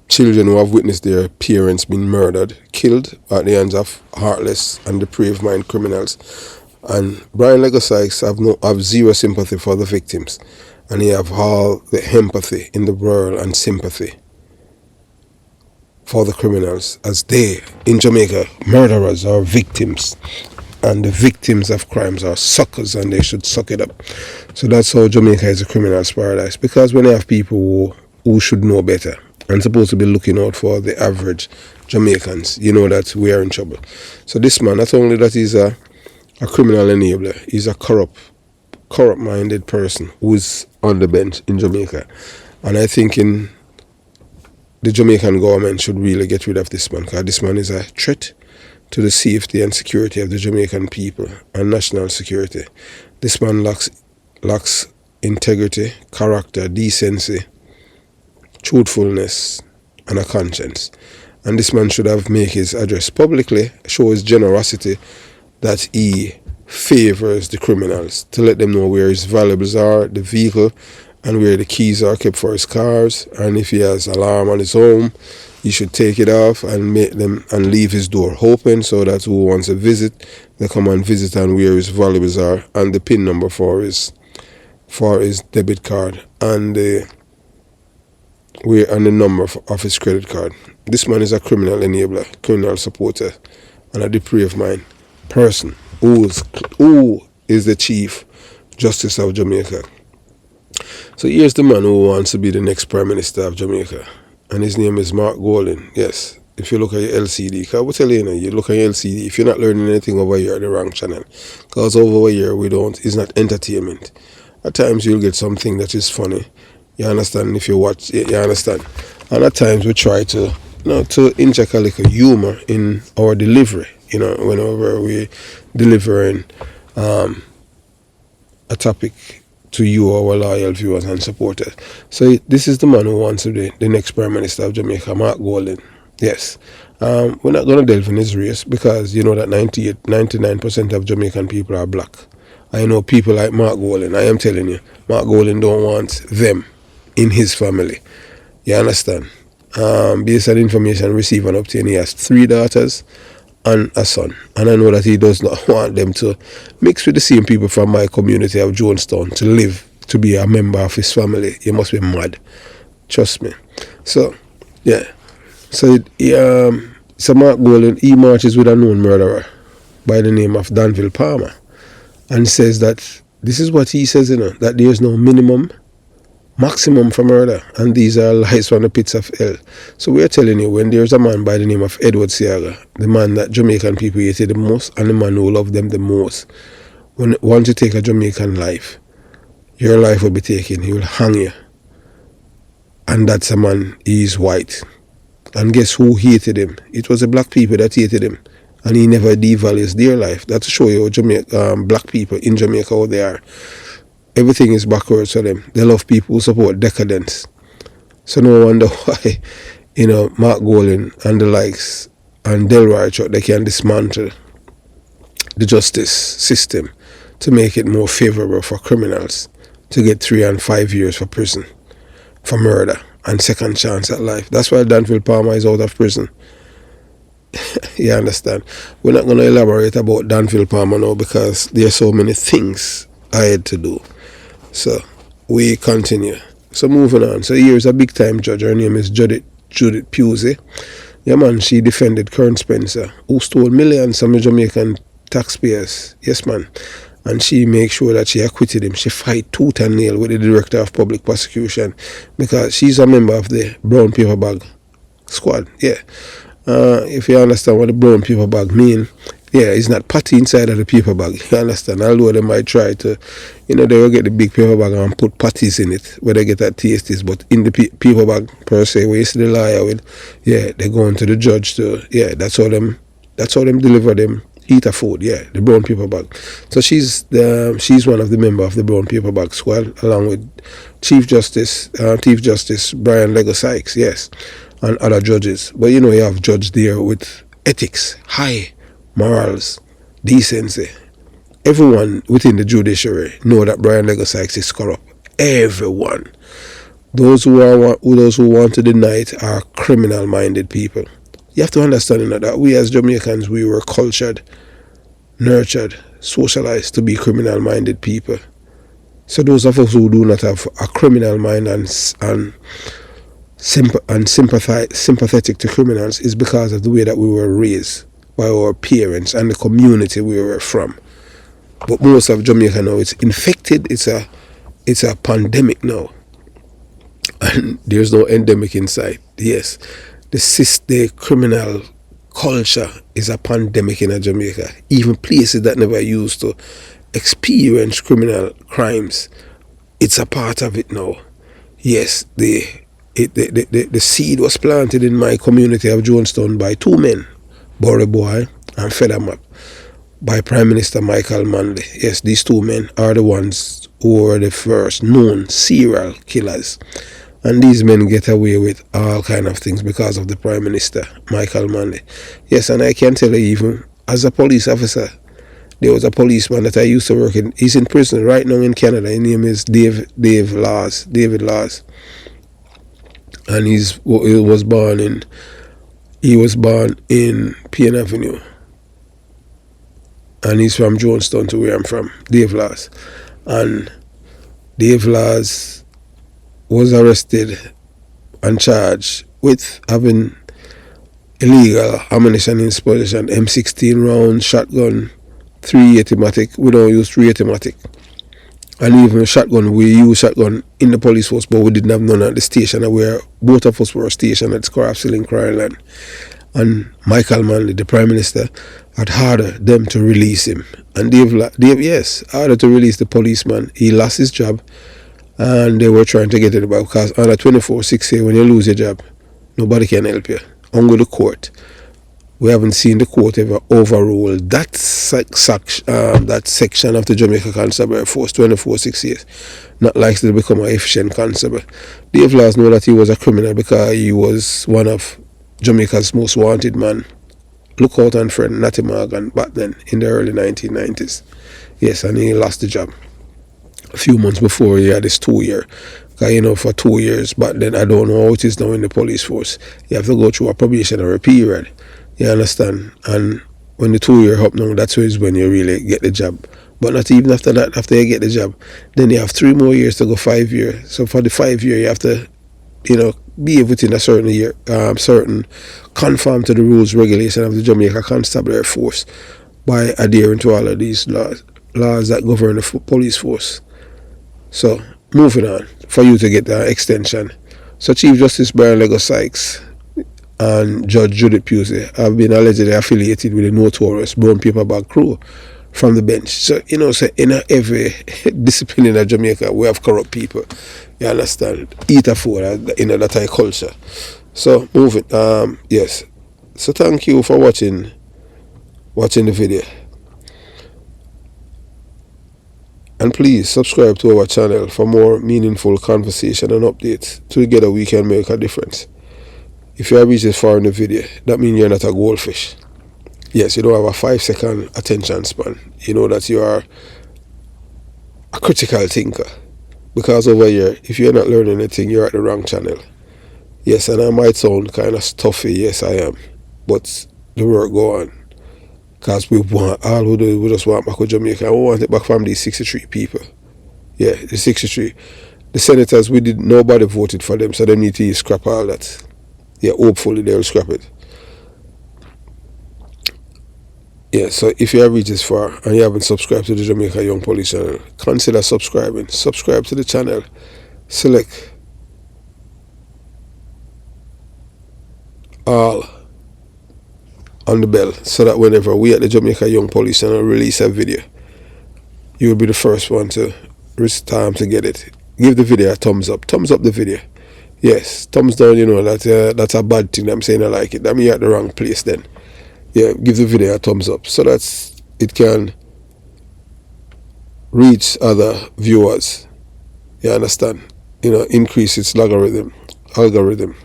children who have witnessed their parents being murdered, killed at the hands of heartless and depraved mind criminals. And Brian Lego Sykes have zero sympathy for the victims, and he have all the empathy in the world and sympathy for the criminals, as they, in Jamaica, murderers are victims, and the victims of crimes are suckers, and they should suck it up. So that's how Jamaica is a criminal's paradise, because when you have people who should know better and supposed to be looking out for the average Jamaicans, you know that we are in trouble. So this man, not only that he's a criminal enabler, he's a corrupt-minded person who's on the bench in Jamaica. And I think the Jamaican government should really get rid of this man, because this man is a threat to the safety and security of the Jamaican people and national security. This man lacks integrity, character, decency, truthfulness, and a conscience. And this man should have made his address publicly, show his generosity, that he favors the criminals, to let them know where his valuables are, the vehicle, and where the keys are kept for his cars. And if he has alarm on his home, he should take it off and make them and leave his door open, so that who wants to visit, they come and visit, and where his valuables are, and the PIN number for his debit card, and the number of his credit card. This man is a criminal enabler, criminal supporter, and a depraved mind person who is the Chief Justice of Jamaica. So here's the man who wants to be the next Prime Minister of Jamaica, and his name is Mark Golding. Yes, if you look at your LCD, because I will tell you, you look at your LCD, if you're not learning anything over here, the wrong channel, because over here it's not entertainment. At times you'll get something that is funny, you understand, if you watch, you understand, and at times we try to inject a little humor in our delivery, whenever we delivering a topic to you, our loyal viewers and supporters. So this is the man who wants to be the next Prime Minister of Jamaica, Mark Golding. Yes. We're not going to delve in his race, because you know that 99% of Jamaican people are black. I know people like Mark Golding. I am telling you, Mark Golding don't want them in his family. You understand? Based on information received and obtained, he has 3 daughters and a son, and I know that he does not want them to mix with the same people from my community of Jonestown to be a member of his family. You must be mad, trust me. So yeah, so Mark Golding, he marches with a known murderer by the name of Danville Palmer, and says that this is what he says, that there is no maximum for murder, and these are lies from the pits of hell. So we are telling you, when there's a man by the name of Edward Seaga, the man that Jamaican people hated the most, and the man who loved them the most, once you take a Jamaican life, your life will be taken. He will hang you. And that's a man, he is white. And guess who hated him? It was the black people that hated him. And he never devalues their life. That's to show you black people in Jamaica how they are. Everything is backwards for them. They love people who support decadence. So no wonder why, Mark Golding and the likes and Delroy, they can dismantle the justice system to make it more favorable for criminals to get 3 and 5 years for prison for murder and second chance at life. That's why Danville Palmer is out of prison. You understand? We're not going to elaborate about Danville Palmer now, because there are so many things I had to do. So we continue. So moving on. So here's a big time judge. Her name is Judith Pusey. Yeah man, she defended Kern Spencer, who stole millions from the Jamaican taxpayers. Yes man. And she make sure that she acquitted him. She fight tooth and nail with the director of public prosecution, because she's a member of the brown paper bag squad. Yeah. If you understand what the brown paper bag mean, yeah, it's not patty inside of the paper bag. You understand? Although they might try to, they will get the big paper bag and put patties in it where they get that tasties. But in the paper bag per se, where you see the liar with, yeah, they go into the judge to, yeah, that's how them deliver them eat a food. Yeah, the brown paper bag. So she's one of the members of the brown paper bag squad, along with Chief Justice Brian Lego Sykes. Yes. and other judges. But you know, you have judge there with ethics, high morals, decency. Everyone within the judiciary know that Brian Lego Sykes is corrupt. Everyone. Those who want to deny it are criminal-minded people. You have to understand that we as Jamaicans, we were cultured, nurtured, socialized to be criminal-minded people. So those of us who do not have a criminal mind and sympathetic to criminals is because of the way that we were raised by our parents and the community we were from. But most of Jamaica now, it's infected. It's a pandemic now, and there's no endemic in sight. Yes, the criminal culture is a pandemic in Jamaica. Even places that never used to experience criminal crimes, it's a part of it now. Yes, the seed was planted in my community of Jonestown by two men, Borey Boy and Feathermap, by Prime Minister Michael Manley. Yes, these two men are the ones who were the first known serial killers. And these men get away with all kind of things because of the Prime Minister, Michael Manley. Yes, and I can tell you, even as a police officer, there was a policeman that I used to work in. He's in prison right now in Canada. His name is David Laws. And he was born in Payne Avenue. And he's from Jonestown, to where I'm from, Dave Laws. And Dave Laws was arrested and charged with having illegal ammunition in his possession, M16 round, shotgun, 380-matic. We don't use 380-matic. And even shotgun, we use shotgun in the police force, but we didn't have none at the station where both of us were stationed at Scarafsil in Croyland. And Michael Manley, the Prime Minister, had ordered them to release him. And Dave, ordered to release the policeman. He lost his job, and they were trying to get it back, because under 24/6, when you lose your job, nobody can help you. Only the court. We haven't seen the court ever overrule that section of the Jamaica Constabulary Force, 24/6, not likely to become an efficient constable. Dave Laws knew that he was a criminal because he was one of Jamaica's most wanted man. Lookout and friend Natty Morgan back then in the early 1990s. Yes, and he lost the job a few months before he had his 2-year. Because, for 2 years back then, I don't know how it is now in the police force. You have to go through a probationary period. You understand? And when the 2-year up now, that's when you really get the job. But not even after that, after you get the job, then you have 3 more years to go 5 years. So for the 5 year, you have to, be within a certain year, conform to the rules, regulation of the Jamaica Constabulary Force by adhering to all of these laws that govern the police force. So, moving on, for you to get the extension. So Chief Justice Brian Lego Sykes and Judge Judith Pusey have been allegedly affiliated with the notorious Brown Paper Bag crew from the bench. So, in every discipline in Jamaica, we have corrupt people. You understand? Eat a food, that type culture. So, moving. Yes. So, thank you for watching the video. And please subscribe to our channel for more meaningful conversation and updates. Together we can make a difference. If you have reached this far in the video, that means you're not a goldfish. Yes, you don't have a 5-second attention span. You know that you are a critical thinker. Because over here, if you're not learning anything, you're at the wrong channel. Yes, and I might sound kind of stuffy. Yes, I am. But the work go on. Because we just want back to Jamaica. We want it back from these 63 people. Yeah, the 63. The senators, nobody voted for them, so they need to scrap all that. Yeah, hopefully they'll scrap it. Yeah, so if you have reached this far and you haven't subscribed to the Jamaica Young Police channel, consider subscribing. Subscribe to the channel. Select all on the bell, so that whenever we at the Jamaica Young Police channel release a video, you will be the first one to get it. Give the video a thumbs up. Thumbs up the video. Yes, thumbs down, that's a bad thing. I'm saying I like it. That means you're at the wrong place then. Yeah, give the video a thumbs up so that it can reach other viewers. You understand? Increase its algorithm.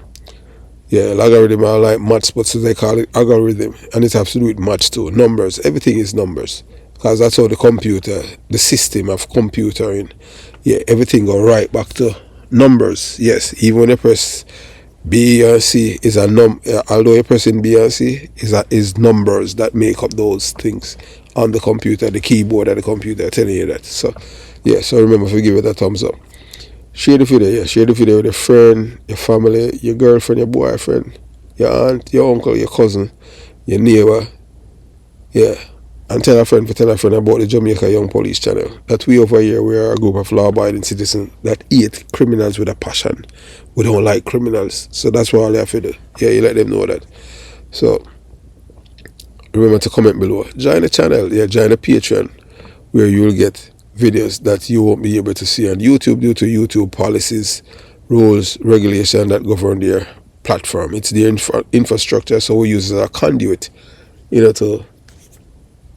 Yeah, logarithm are like maths, but so they call it algorithm, and it has to do with maths too. Numbers, everything is numbers, because that's how the computer, the system of computering, yeah, everything go right back to numbers. Yes, even when you press B and C is a although you press in B and C is numbers that make up those things on the computer, the keyboard of the computer telling you that. So yeah, so remember to give it a thumbs up. Share the video, yeah. Share the video with your friend, your family, your girlfriend, your boyfriend, your aunt, your uncle, your cousin, your neighbor, yeah. And tell a friend about the Jamaica Young Police channel. That we over here, we are a group of law-abiding citizens that hate criminals with a passion. We don't like criminals. So that's what all you have to do. Yeah, you let them know that. So remember to comment below. Join the channel, yeah, join the Patreon, where you will get videos that you won't be able to see on YouTube due to YouTube policies, rules, regulation that govern their platform. It's their infrastructure, so we use it as a conduit, to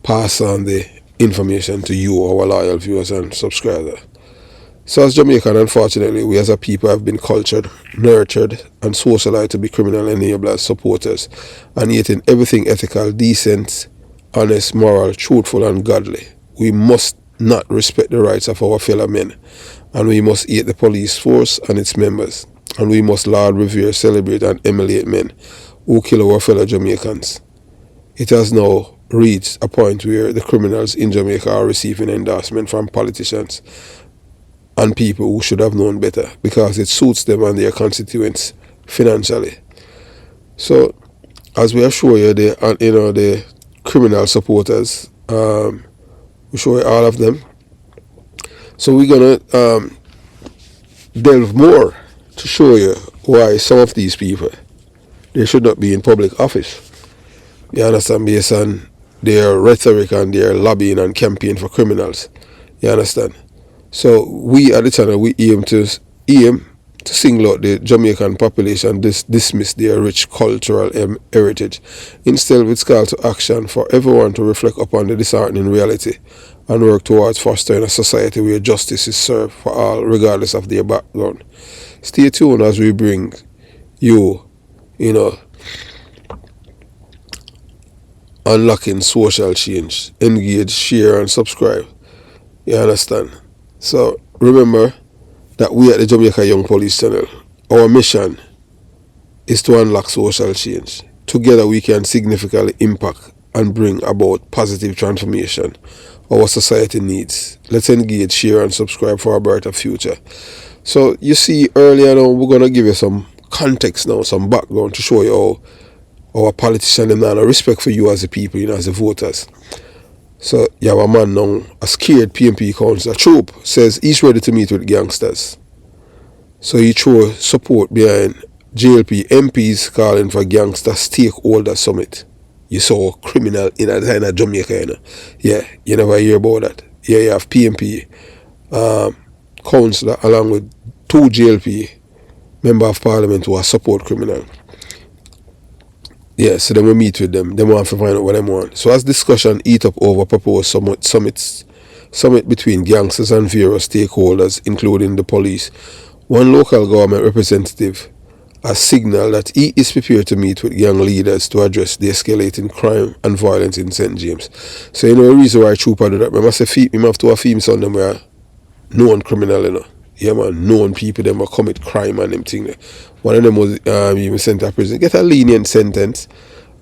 pass on the information to you, our loyal viewers and subscribers. So as Jamaican, unfortunately, we as a people have been cultured, nurtured, and socialized to be criminal enablers, supporters, and yet in everything ethical, decent, honest, moral, truthful, and godly. We must not respect the rights of our fellow men, and we must hate the police force and its members, and we must laud, revere, celebrate, and emulate men who kill our fellow Jamaicans. It has now reached a point where the criminals in Jamaica are receiving endorsement from politicians and people who should have known better because it suits them and their constituents financially. So, as we assure you, the criminal supporters, we show you all of them. So we're gonna delve more to show you why some of these people, they should not be in public office. You understand? Based on their rhetoric and their lobbying and campaign for criminals. You understand? So we at the channel, we aim to single out the Jamaican population, dismiss their rich cultural heritage. Instead, it's call to action for everyone to reflect upon the disheartening reality and work towards fostering a society where justice is served for all, regardless of their background. Stay tuned as we bring you, unlocking social change. Engage, share, and subscribe. You understand? So remember that we at the Jamaica Young Police channel, our mission is to unlock social change. Together we can significantly impact and bring about positive transformation our society needs. Let's engage, share, and subscribe for a brighter future. So you see, earlier now, we're going to give you some context now, some background to show you how our politicians and no respect for you as the people, as the voters. So you have a man now, a scared PMP councillor, Troop, says he's ready to meet with gangsters. So he threw support behind JLP MPs calling for gangster stakeholder summit. You saw criminal in a Jamaica, Yeah, you never hear about that. Yeah, you have PMP councillor along with 2 JLP member of parliament who are support criminal. Yeah, so then we meet with them. They want to find out what they want. So as discussion eat up over proposed summit between gangsters and various stakeholders, including the police, one local government representative has signaled that he is prepared to meet with gang leaders to address the escalating crime and violence in St. James. So the reason why Trooper do that, I must say him have to a film son them were known criminal, Yeah man, known people them will commit crime and them thing. One of them was even sent to prison. Get a lenient sentence,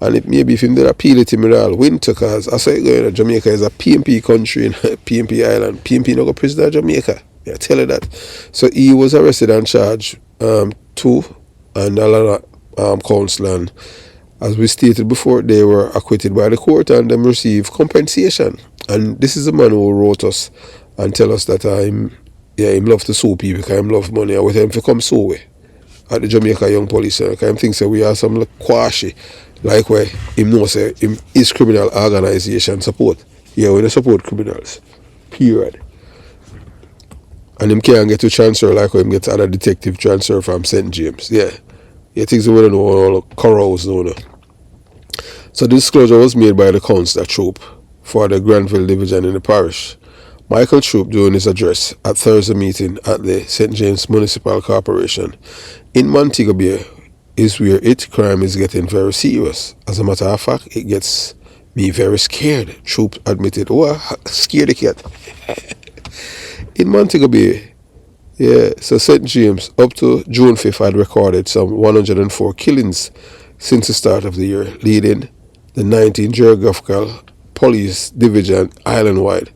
and it maybe if him did appeal it him all winter, cause I say Jamaica is a PMP country in PMP island. PMP no go prison in Jamaica. Yeah, tell you that. So he was arrested and charged 2 and a lot of counsel, and as we stated before, they were acquitted by the court and them received compensation. And this is the man who wrote us and tell us that him love to sue people because him love money. I want him to come sue we at the Jamaica Young Police Center because him thinks that we are some like quashi, like where him know say him is criminal organization support. Yeah, we don't support criminals. Period. And him can't get to transfer like when him get other detective transfer from St. James. Yeah. Yeah, things we don't know all corals no. So the disclosure was made by the councillor Troop for the Granville division in the parish. Michael Troop, during his address at Thursday meeting at the St. James Municipal Corporation in Montego Bay, is where crime is getting very serious. As a matter of fact, it gets me very scared. Troops admitted, oh, scared the cat. In Montego Bay, yeah, so St. James, up to June 5th, had recorded some 104 killings since the start of the year, leading the 19th Geographical Police Division island-wide.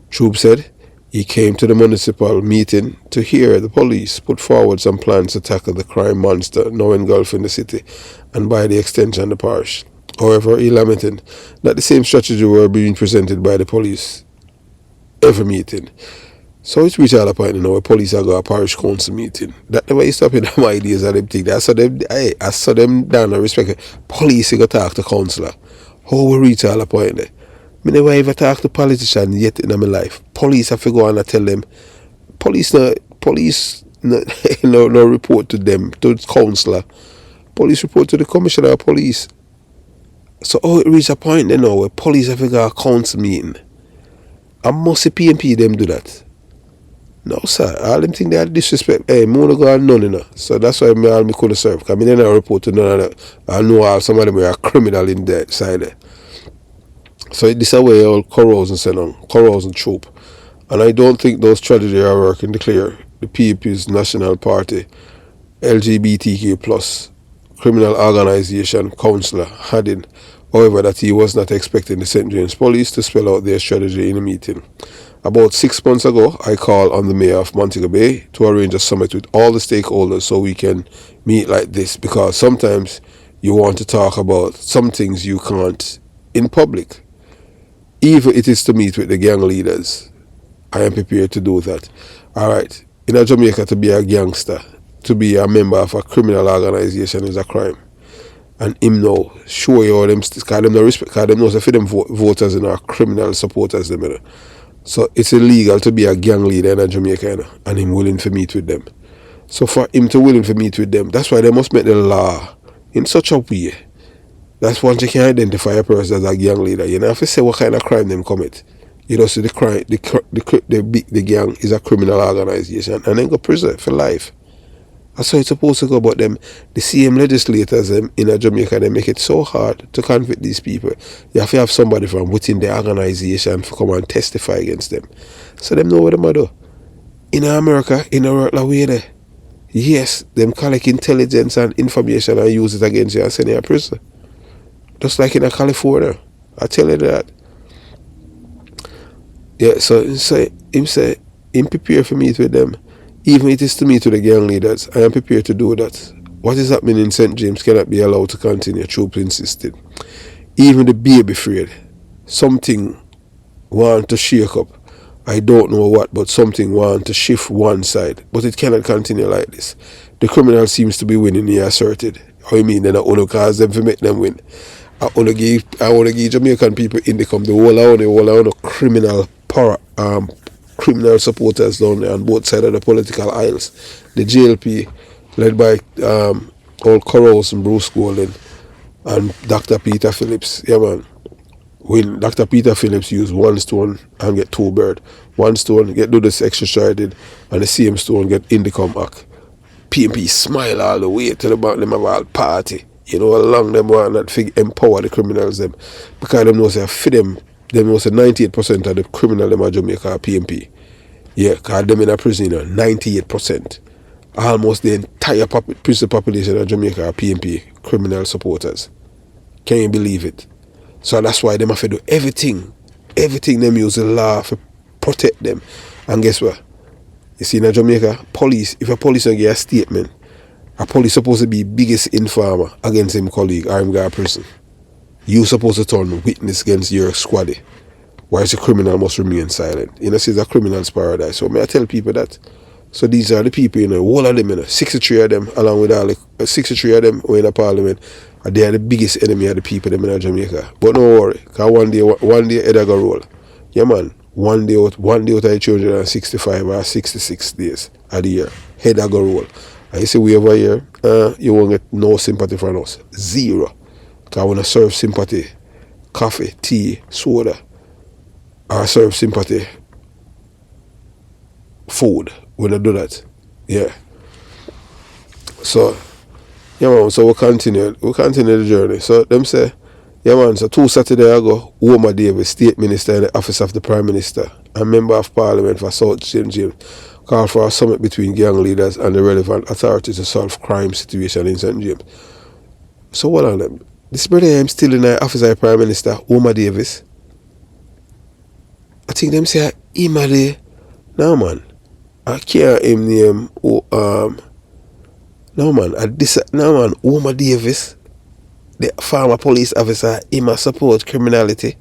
Troop said he came to the municipal meeting to hear the police put forward some plans to tackle the crime monster now engulfing the city and by the extension the parish. However, he lamented that the same strategy were being presented by the police every meeting. So it's reached all a point now where police are going to a parish council meeting. That never is stopping them ideas and them things. I saw them down and respect it. Police go talk to councillor. How we reach all a point there? I never ever talk to politicians yet in my life. Police have to go on and tell them. Police no report to them, to the councillor. Police report to the commissioner of police. So it reach a point there now where police have to go to a council meeting. And must the PNP them do that? No, sir. All them think they are disrespect. Hey, me wanna go and none, you know. So that's why me couldn't serve. Because I never report to none of that. I know some of them are criminal in that side there. So this is where all corals and so on, corals and troop. And I don't think those strategies are working to clear the PP's national party, LGBTQ plus criminal organization councillor Haddon. However, that he was not expecting the St. James Police to spell out their strategy in a meeting. About 6 months ago, I called on the mayor of Montego Bay to arrange a summit with all the stakeholders so we can meet like this, because sometimes you want to talk about some things you can't in public. Even it is to meet with the gang leaders. I am prepared to do that. Alright, in Jamaica, to be a gangster, to be a member of a criminal organization is a crime. And him now show you all them, because them no respect, because them know if them voters and are criminal supporters them, you know. So it's illegal to be a gang leader in Jamaica, you know, and him willing to meet with them. So for him to willing to meet with them, that's why they must make the law in such a way. That's once you can identify a person as a gang leader. You know, have to say what kind of crime them commit. You know, so the crime, the gang is a criminal organization, and then go prison for life. That's how it's supposed to go. But them, the same legislators in Jamaica, they make it so hard to convict these people. You have to have somebody from within the organization to come and testify against them. So them know what them do. In America, in a world like way there, yes, them collect intelligence and information and use it against you and send you to prison. Just like in California. I tell you that. Yeah, so him prepare for meet with them. Even if it is to meet with the gang leaders, I am prepared to do that. What is happening in St. James cannot be allowed to continue, Troops insisted. Even the baby afraid. Something want to shake up. I don't know what, but something want to shift one side. But it cannot continue like this. The criminal seems to be winning, he asserted. How you mean? Then I want to cause them to make them win. I want to give Jamaican people income. The whole criminal power, criminal supporters down there on both sides of the political aisles. The JLP, led by old Corals and Bruce Golden and Dr. Peter Phillips. Yeah, man. When Dr. Peter Phillips used one stone and get two birds. One stone do this extra-sided and the same stone get income back. PMP smile all the way to the back, them have all party. You know, along them want that fig empower the criminals them. Because them know say for them know say 98% of the criminal them in Jamaica are PMP. Yeah, because them in a prison, 98%. Almost the entire prison population of Jamaica are PMP criminal supporters. Can you believe it? So that's why them have to do everything them use the law to protect them. And guess what? You see in Jamaica, police, if a police don't get a statement, a police supposed to be biggest informer against him colleague or him guy prison. You supposed to turn witness against your squaddy. Whereas the criminal must remain silent. You know, it's a criminal's paradise. So may I tell people that? So these are the people, you know, all of them, you know, 63 of them, along with all the 63 of them who are in the parliament, and they are the biggest enemy of the people them in Jamaica. But don't worry, because one day Edda go roll. Yeah man, one day out of 365 or 66 days of the year, Edda go roll. And you see we over here, you won't get no sympathy from us. Zero. Because I want to serve sympathy, coffee, tea, soda, or serve sympathy, food. When I do that. Yeah. So Yeah, man, so we continue the journey. So them say, yeah, man, so 2 Saturday ago, Omar Davis, State Minister in the Office of the Prime Minister and Member of Parliament for South St. James, called for a summit between gang leaders and the relevant authorities to solve crime situation in St. James. So what on them? This brother I'm still in the Office of the Prime Minister, Omar Davis. I think them say him a the, no man, I can't him name, no man, Omar Davis, the former police officer, him a support criminality.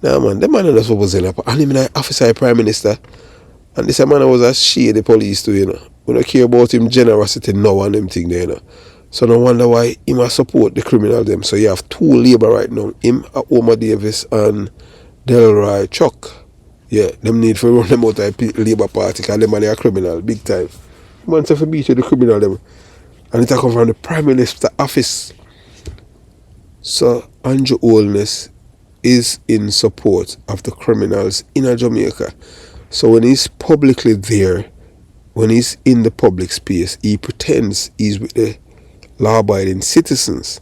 No man, the man that's what was in a, and him like officer prime minister. And this man was a shade the police too, you know. We don't care about him generosity now and them thing there, you know. So no wonder why him a support the criminal them. So you have two Labour right now, him Omar Davis and Delroy Chuck. Yeah, them need to run them out of the Labour Party because them man are criminal, big time. Man say for beat the criminal them. And it come from the Prime Minister office. So Andrew Holness is in support of the criminals in Jamaica. So when he's publicly there, when he's in the public space, he pretends he's with the law-abiding citizens,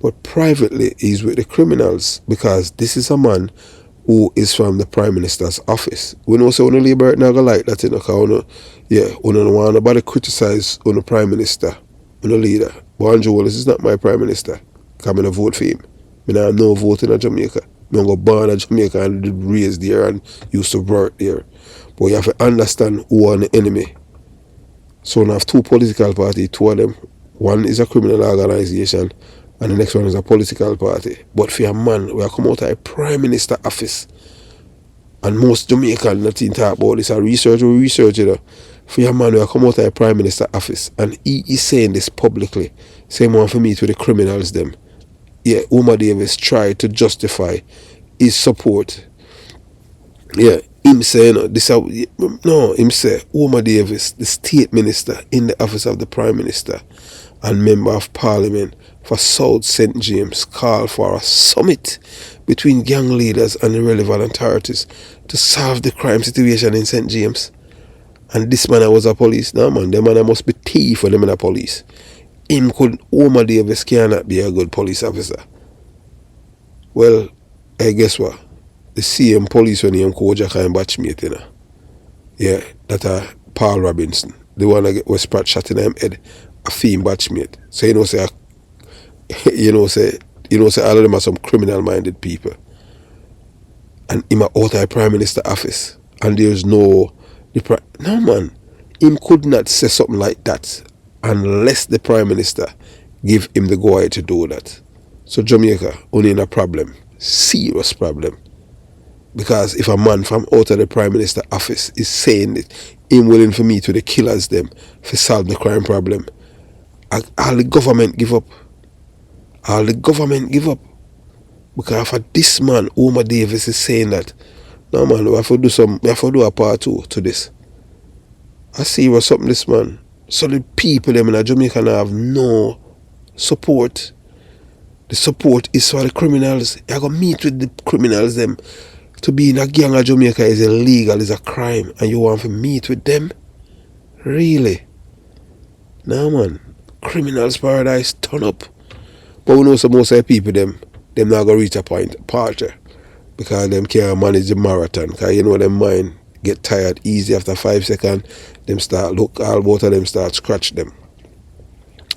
but privately he's with the criminals because this is a man who is from the Prime Minister's office. We know so when the Labour not gonna like that, you know, because we don't want nobody criticize on the Prime Minister, on the leader. But Andrew Wallace is not my Prime Minister. Because I don't vote for him. I don't have no vote in Jamaica. I go born in Jamaica and raised there and used to work there. But you have to understand who are the enemy. So we have two political parties, two of them. One is a criminal organization and the next one is a political party. But for a man, we have come out of a Prime Minister office. And most Jamaicans not even talk about this. We research, you know. For a man, we have come out of a Prime Minister office and he is saying this publicly. Same one for me to the criminals them. Yeah, Omar Davis tried to justify his support. Yeah, him say, him say, Omar Davis, the State Minister in the Office of the Prime Minister and Member of Parliament for South St. James, called for a summit between gang leaders and the relevant authorities to solve the crime situation in St. James. And this man was a police. No man, the man must be thief for them in a police. Omar Davis cannot be a good police officer. Well, I guess what? The same police when he Kojaka and batchmate, you know. Yeah, that Paul Robinson. The one that was shot in him head, a fiend batchmate. So say all of them are some criminal minded people. And him out of the Prime Minister office. And there's no man. Him could not say something like that unless the Prime Minister give him the go ahead to do that. So Jamaica only in a problem, serious problem. Because if a man from out of the Prime Minister office is saying it, him willing for me to the killers them to solve the crime problem, all the government give up. All the government give up. Because for this man, Omar Davis is saying that, no man, we have to do a part two to this. I see what's up with this man. So the people them in Jamaica now have no support. The support is for the criminals. You go meet with the criminals them. To be in a gang of Jamaica is illegal, is a crime. And you want to meet with them? Really? No man. Criminals paradise turn up. But we know some most of the people them not going to reach a point, party. Because them can't manage the marathon. Because you know them mind get tired easy after 5 seconds. Them start look, all both of them start scratch them.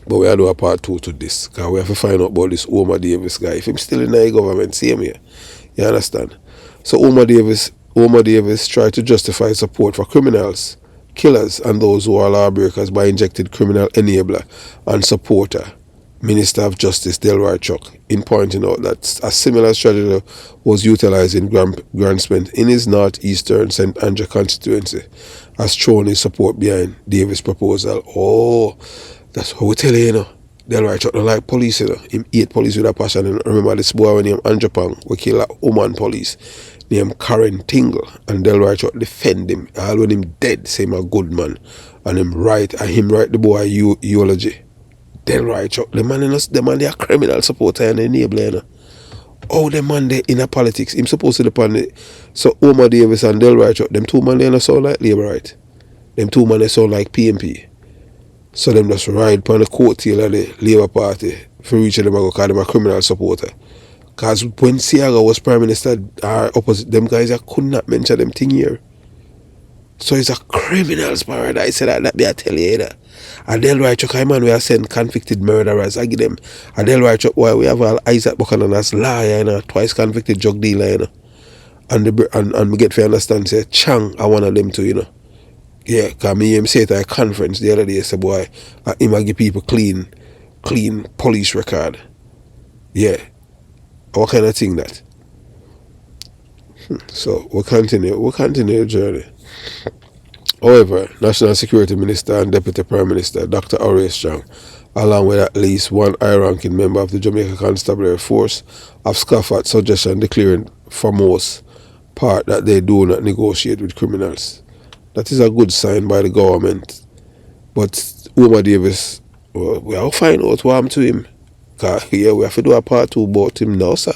But we have to do a part two to this. Because we have to find out about this Omar Davis guy. If him still in the government, same here. You understand? So Omar Davis tried to justify support for criminals, killers, and those who are lawbreakers by injecting criminal enabler and supporter, Minister of Justice Delroy Chuck, in pointing out that a similar strategy was utilized in Grantsment in his northeastern St. Andrew constituency, as shown his support behind Davis' proposal. Oh, that's what we tell you, you know. Delroy Chuck don't like police, you know. He hate police with a passion. And remember this boy named Andrew Pang, we kill a woman police named Karen Tingle, and Delroy Chuck defend him. All when him dead, say him a good man. And him write the boy eulogy. Delroy Chuck, the man they are criminal supporter and enabler, you know. Oh, the man they in a politics. Him supposed to depend it. So Omar Davis and Delroy Chuck, them two man they don't sound like Labour, right? Them two man they sound like PMP. So them just ride upon the coattail of the Labour Party for reach them go call them a criminal supporter. Because when Siaga was Prime Minister, our opposite, them guys, I could not mention them thing here. So it's a criminal's paradise, that be I tell you that. And Delroy Chuck, man, we are send convicted murderers, I give them. And Delroy Chuck, why we have Isaac Buchanan as liar, you know, twice convicted drug dealer, you know. And we get to understand, say, Chang, I one of them too, you know. Yeah, because me him say at a conference the other day, say, boy, him I give people clean police record. Yeah. What kind of thing that? So we'll continue the journey. However, National Security Minister and Deputy Prime Minister Dr. Horace Strong, along with at least one high-ranking member of the Jamaica Constabulary Force, have scoffed at suggestion declaring for most part that they do not negotiate with criminals. That is a good sign by the government. But Omar Davis, well, we have to find out what happened to him. Because here we have to do a part 2 about him now, sir.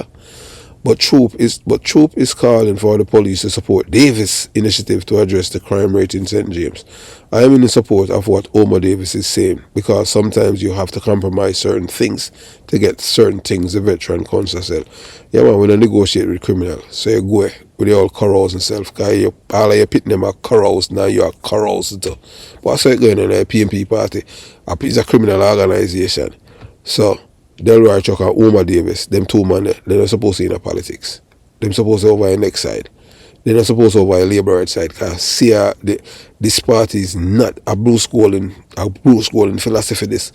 But Troop is calling for the police to support Davis' initiative to address the crime rate in St. James. I am in support of what Omar Davis is saying, because sometimes you have to compromise certain things to get certain things, the veteran counsel said. Yeah, man, when you negotiate with criminals, so you go with the old corals and self, because all of your pitting them are corals, now you are corals too. But I saw it going on a PMP party. It's a criminal organization. So, Delroy Chuck and Omar Davis, them two men, they're not supposed to be in politics. They're supposed to over the next side. They're not supposed to over the Labour side, because this party is not a Bruce Golding philosophy this.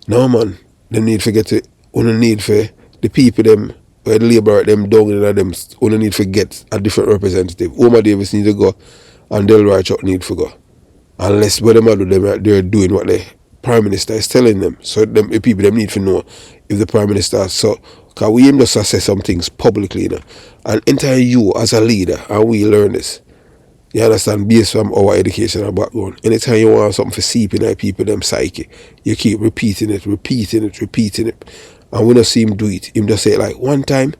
No, man, they need to get it. Only need for the people them where the Labour them down in them, only need to get a different representative. Omar Davis need to go and Delroy Chuck need to go. Unless what them do, they're doing what the Prime Minister is telling them. So them people them need to know if the Prime Minister, so because we aim just to say some things publicly, you know, and entire you as a leader, and we learn this. You understand, based from our educational background. Anytime you want something to seep in people them psyche, you keep repeating it. And when I see him do it, him just say it like one time,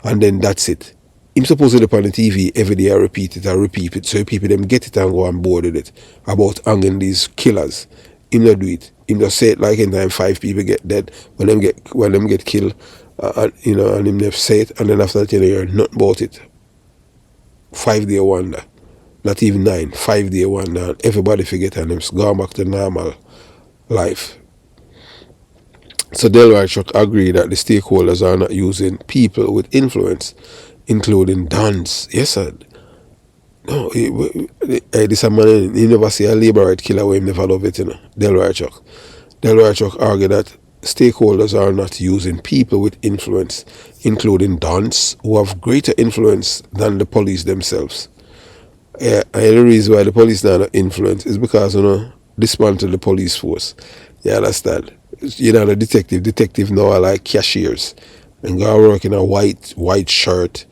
and then that's it. Him supposed to look on the TV every day and repeat it, so people them get it and go on board with it about hanging these killers. Him not do it. Him just say it like in time 5 people get dead when them get killed, and him never say it, and then after that you hear nothing about it. 5-day wonder, not even 9, 5-day wonder, and everybody forget and them go back to normal life. So Delroy Chuck agreed that the stakeholders are not using people with influence, including dons. Yes, sir. No, this a man, he never see a Labour right killer where he never love it, you know. Delroy Chuck. Delroy Chuck argued that stakeholders are not using people with influence, including dons who have greater influence than the police themselves. Yeah, and the reason why the police not influence is because, dismantle the police force. You understand? The detective now are like cashiers and go work in a white shirt,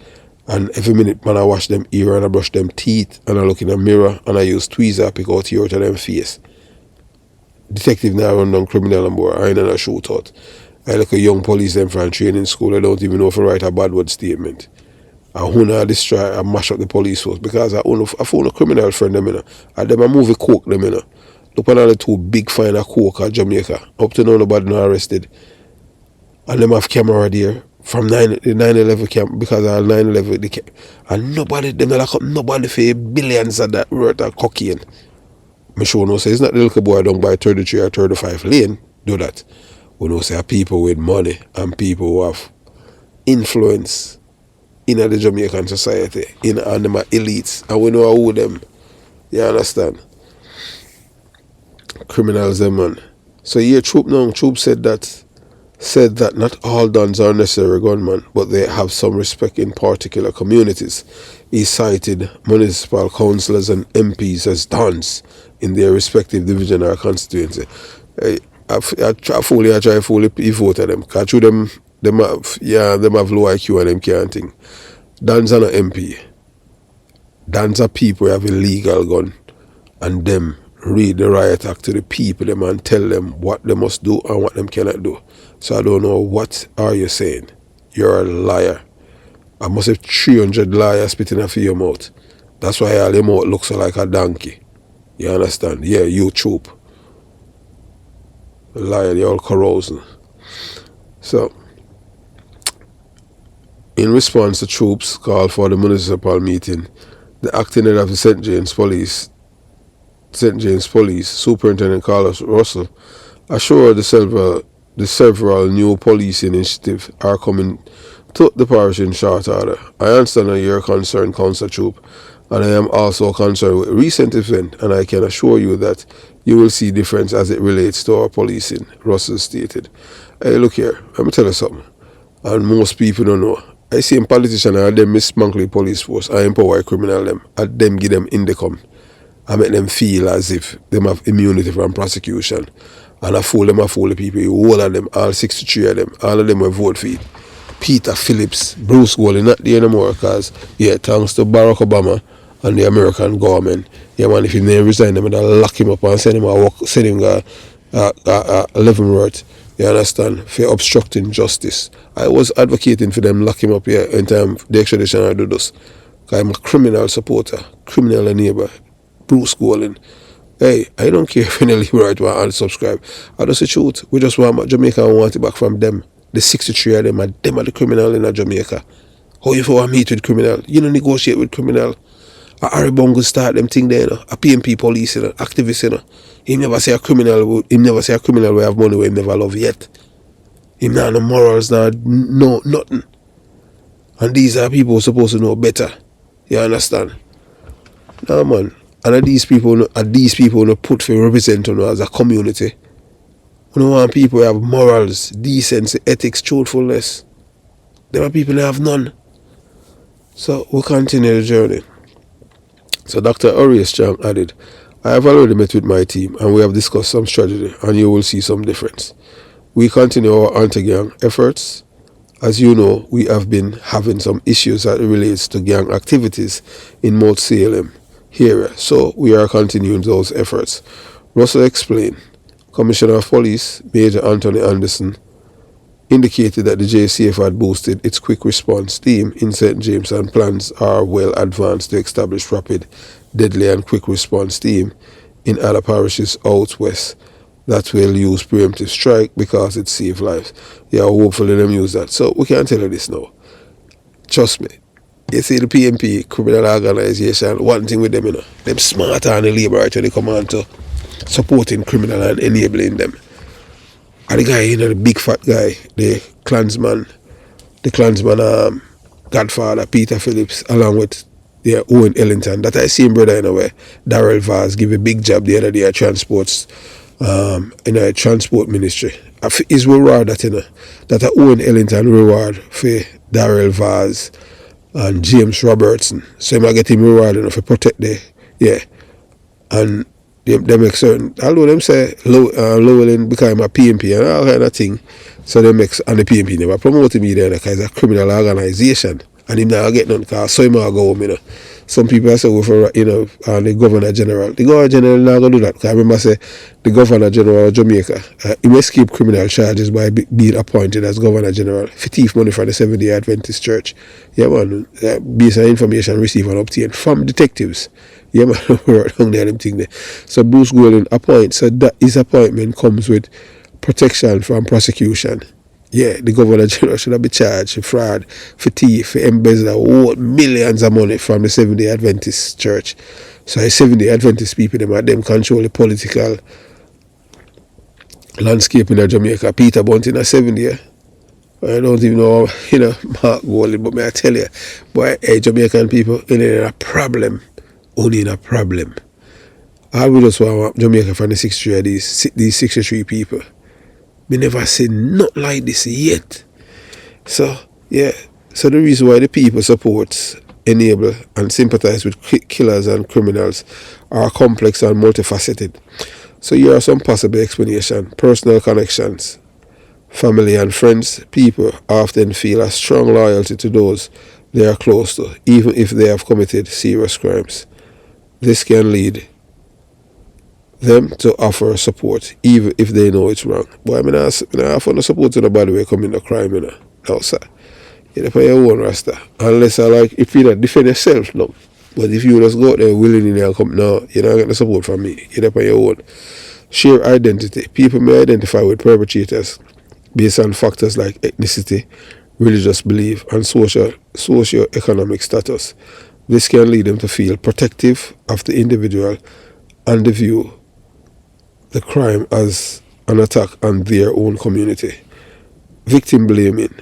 and every minute man I wash them ear and I brush them teeth and I look in a mirror and I use tweezer pick out ear to them face. Detective now run down criminal and more, I ain't in a shootout. I look a young police them from training school, I don't even know if I write a bad word statement. I want to destroy and mash up the police force because I found a criminal friend them, and them I move a coke them, Look at all the 2 big fine of coke at Jamaica. Up to now nobody not arrested. And them have camera there from 9/11 camp because of 9/11 and nobody them lock up nobody for billions of that worth of cocaine. Me sure no say it's not the little boy down by 33 or 35 lane do that. We know say people with money and people who have influence in the Jamaican society, and them are elites, and we know who them. You understand? Criminals them, man. So here Troop said that not all dons are necessary gunmen, but they have some respect in particular communities. He cited municipal councillors and MPs as dons in their respective division or constituency. I try fully vote at them. Because through them have low IQ and them can't think. Dons are not MP. Dons are people who have a legal gun, and them read the riot act to the people them and tell them what they must do and what them cannot do. So I don't know, what are you saying? You're a liar. I must have 300 liars spitting out of your mouth. That's why all your mouth looks like a donkey. You understand? Yeah, you Troop. liar, the old corrosion. So, in response, the troops called for the municipal meeting. The acting head of the St. James Police, Superintendent Carlos Russell, assured the several new police initiatives are coming to the parish in short order. I understand that you're concerned, Council Troop, and I am also concerned with recent event, and I can assure you that you will see difference as it relates to our policing, Russell stated. Hey, look here, let me tell you something, and most people don't know. I see politicians and them mismantle police force, I empower criminal them, and them give them indicum. I make them feel as if them have immunity from prosecution. And I fool the people, all of them, all 63 of them, all of them will vote for it. Peter Phillips, Bruce Golding, not there anymore, because, yeah, thanks to Barack Obama and the American government, yeah, man, if he never resign them, they'll lock him up and send him a Leavenworth, you understand, for obstructing justice. I was advocating for them lock him up here in time the extradition I do this. Because I'm a criminal supporter, criminal neighbor, Bruce Golding. Hey, I don't care if any Leavenworth want to unsubscribe. I just the truth. We just want Jamaica and want it back from them. The 63 of them, and them are the criminal in Jamaica. How you want to meet with criminal? You don't negotiate with criminal. A Harry Bungle start them thing there, you know. A PNP police, you know, activists, you know. He never say a criminal will have money we never love yet. He not no morals, no nothing. And these are people who supposed to know better. You understand? No man. And these people who put for represent you as a community. You don't want people who have morals, decency, ethics, truthfulness. There are people who have none. So we'll continue the journey. So Dr. Arias Chang added, I have already met with my team and we have discussed some strategy and you will see some difference. We continue our anti-gang efforts. As you know, we have been having some issues that relates to gang activities in Mount Salem area, so we are continuing those efforts. Russell explained. Commissioner of Police, Major Anthony Anderson, indicated that the JCF had boosted its quick response team in St. James and plans are well advanced to establish rapid, deadly and quick response team in other parishes out west that will use preemptive strike because it saves lives. Yeah, hopefully them use that. So we can tell you this now. Trust me. You see the PNP, criminal organization, one thing with them, you know, them smarter and the labor when they come on to supporting criminal and enabling them. And the guy, you know, the big fat guy, the Klansman godfather, Peter Phillips, along with Owen Ellington, that I seen brother in a way, Darrell Vaz give a big job the other day at transports, in a transport ministry. His reward that, you know, that Owen Ellington reward for Darrell Vaz and James Robertson. So I get him reward enough to protect and they make certain, although them say Llewellyn became a PNP and all kind of thing, so they make, and the PNP never promoted me there because it's a criminal organization and him not get none because so him not go home, you know. Some people say go for, you know, the Governor General. The Governor General not going to do that because I remember say the Governor General of Jamaica, he will escape criminal charges by being appointed as Governor General for thief money from the Seventh-day Adventist Church. Yeah man, based on information received and obtained from detectives. Yeah man, down there, them thing there. So Bruce Golding appoints, so that his appointment comes with protection from prosecution. Yeah, the Governor General should have been charged for fraud, for thief, for embezzle, millions of money from the Seventh-day Adventist Church. So the Seventh-day Adventist people, them control the political landscape in Jamaica. Peter Bunting a 70 I don't even know, you know, Mark Golding, but may I tell you, boy, hey, Jamaican people, in a problem, only in a problem. I would just want Jamaica from the 63 of these 63 people. We never seen nothing like this yet. So, yeah. So the reason why the people support, enable and sympathize with killers and criminals are complex and multifaceted. So here are some possible explanations. Personal connections. Family and friends, people often feel a strong loyalty to those they are close to, even if they have committed serious crimes. This can lead them to offer support even if they know it's wrong. But I mean, I offer no support to nobody when coming to crime, you know. No, sir. You're for your own rasta. Unless if you don't defend yourself, no. But if you just go out there willingly and come, no, you're not getting the support from me. You're for your own. Share identity. People may identify with perpetrators based on factors like ethnicity, religious belief, and socio-economic status. This can lead them to feel protective of the individual and to view the crime as an attack on their own community. Victim blaming.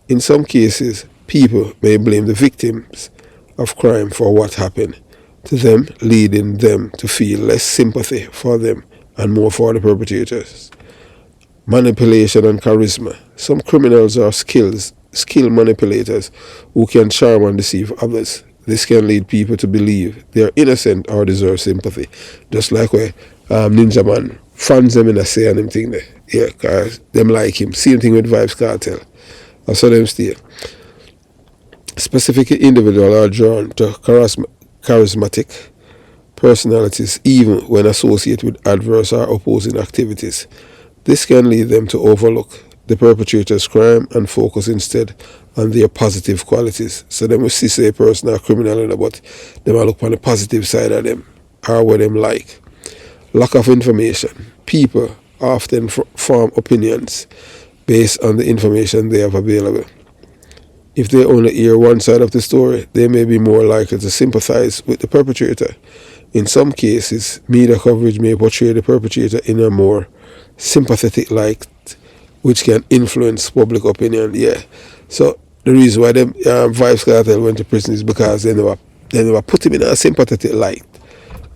In some cases, people may blame the victims of crime for what happened to them, leading them to feel less sympathy for them and more for the perpetrators. Manipulation and charisma. Some criminals are skilled manipulators who can charm and deceive others. This can lead people to believe they are innocent or deserve sympathy. Just like where Ninja Man fans them in a say and them thing there. Yeah, cause them like him. Same thing with Vibes Cartel. I saw them still. Specific individuals are drawn to charismatic personalities even when associated with adverse or opposing activities. This can lead them to overlook the perpetrator's crime and focus instead on their positive qualities. So them will see say a person are criminal, but they might look on the positive side of them or what them like. Lack of information. People often form opinions based on the information they have available. If they only hear one side of the story, they may be more likely to sympathize with the perpetrator. In some cases, media coverage may portray the perpetrator in a more sympathetic light, which can influence public opinion. Yeah. So the reason why them Vibes Cartel went to prison is because they never put him in a sympathetic light.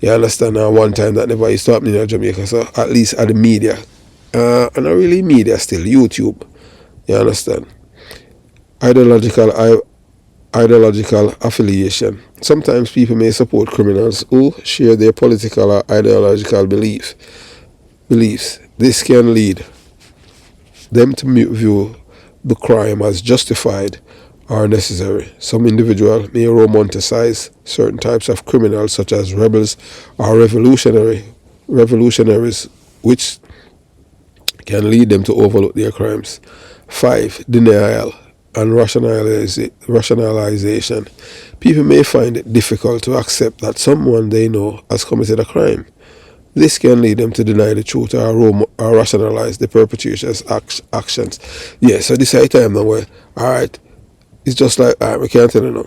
You understand? One time that never used to happen in Jamaica. So at least at the media, and not really media still, YouTube. You understand? Ideological affiliation. Sometimes people may support criminals who share their political or ideological beliefs. This can lead them to view the crime as justified or necessary. Some individuals may romanticize certain types of criminals such as rebels or revolutionaries, which can lead them to overlook their crimes. 5. Denial and rationalization. People may find it difficult to accept that someone they know has committed a crime. This can lead them to deny the truth or rationalize the perpetrator's actions. Yeah, so this is a time now where, alright, it's just like, we can't tell you now.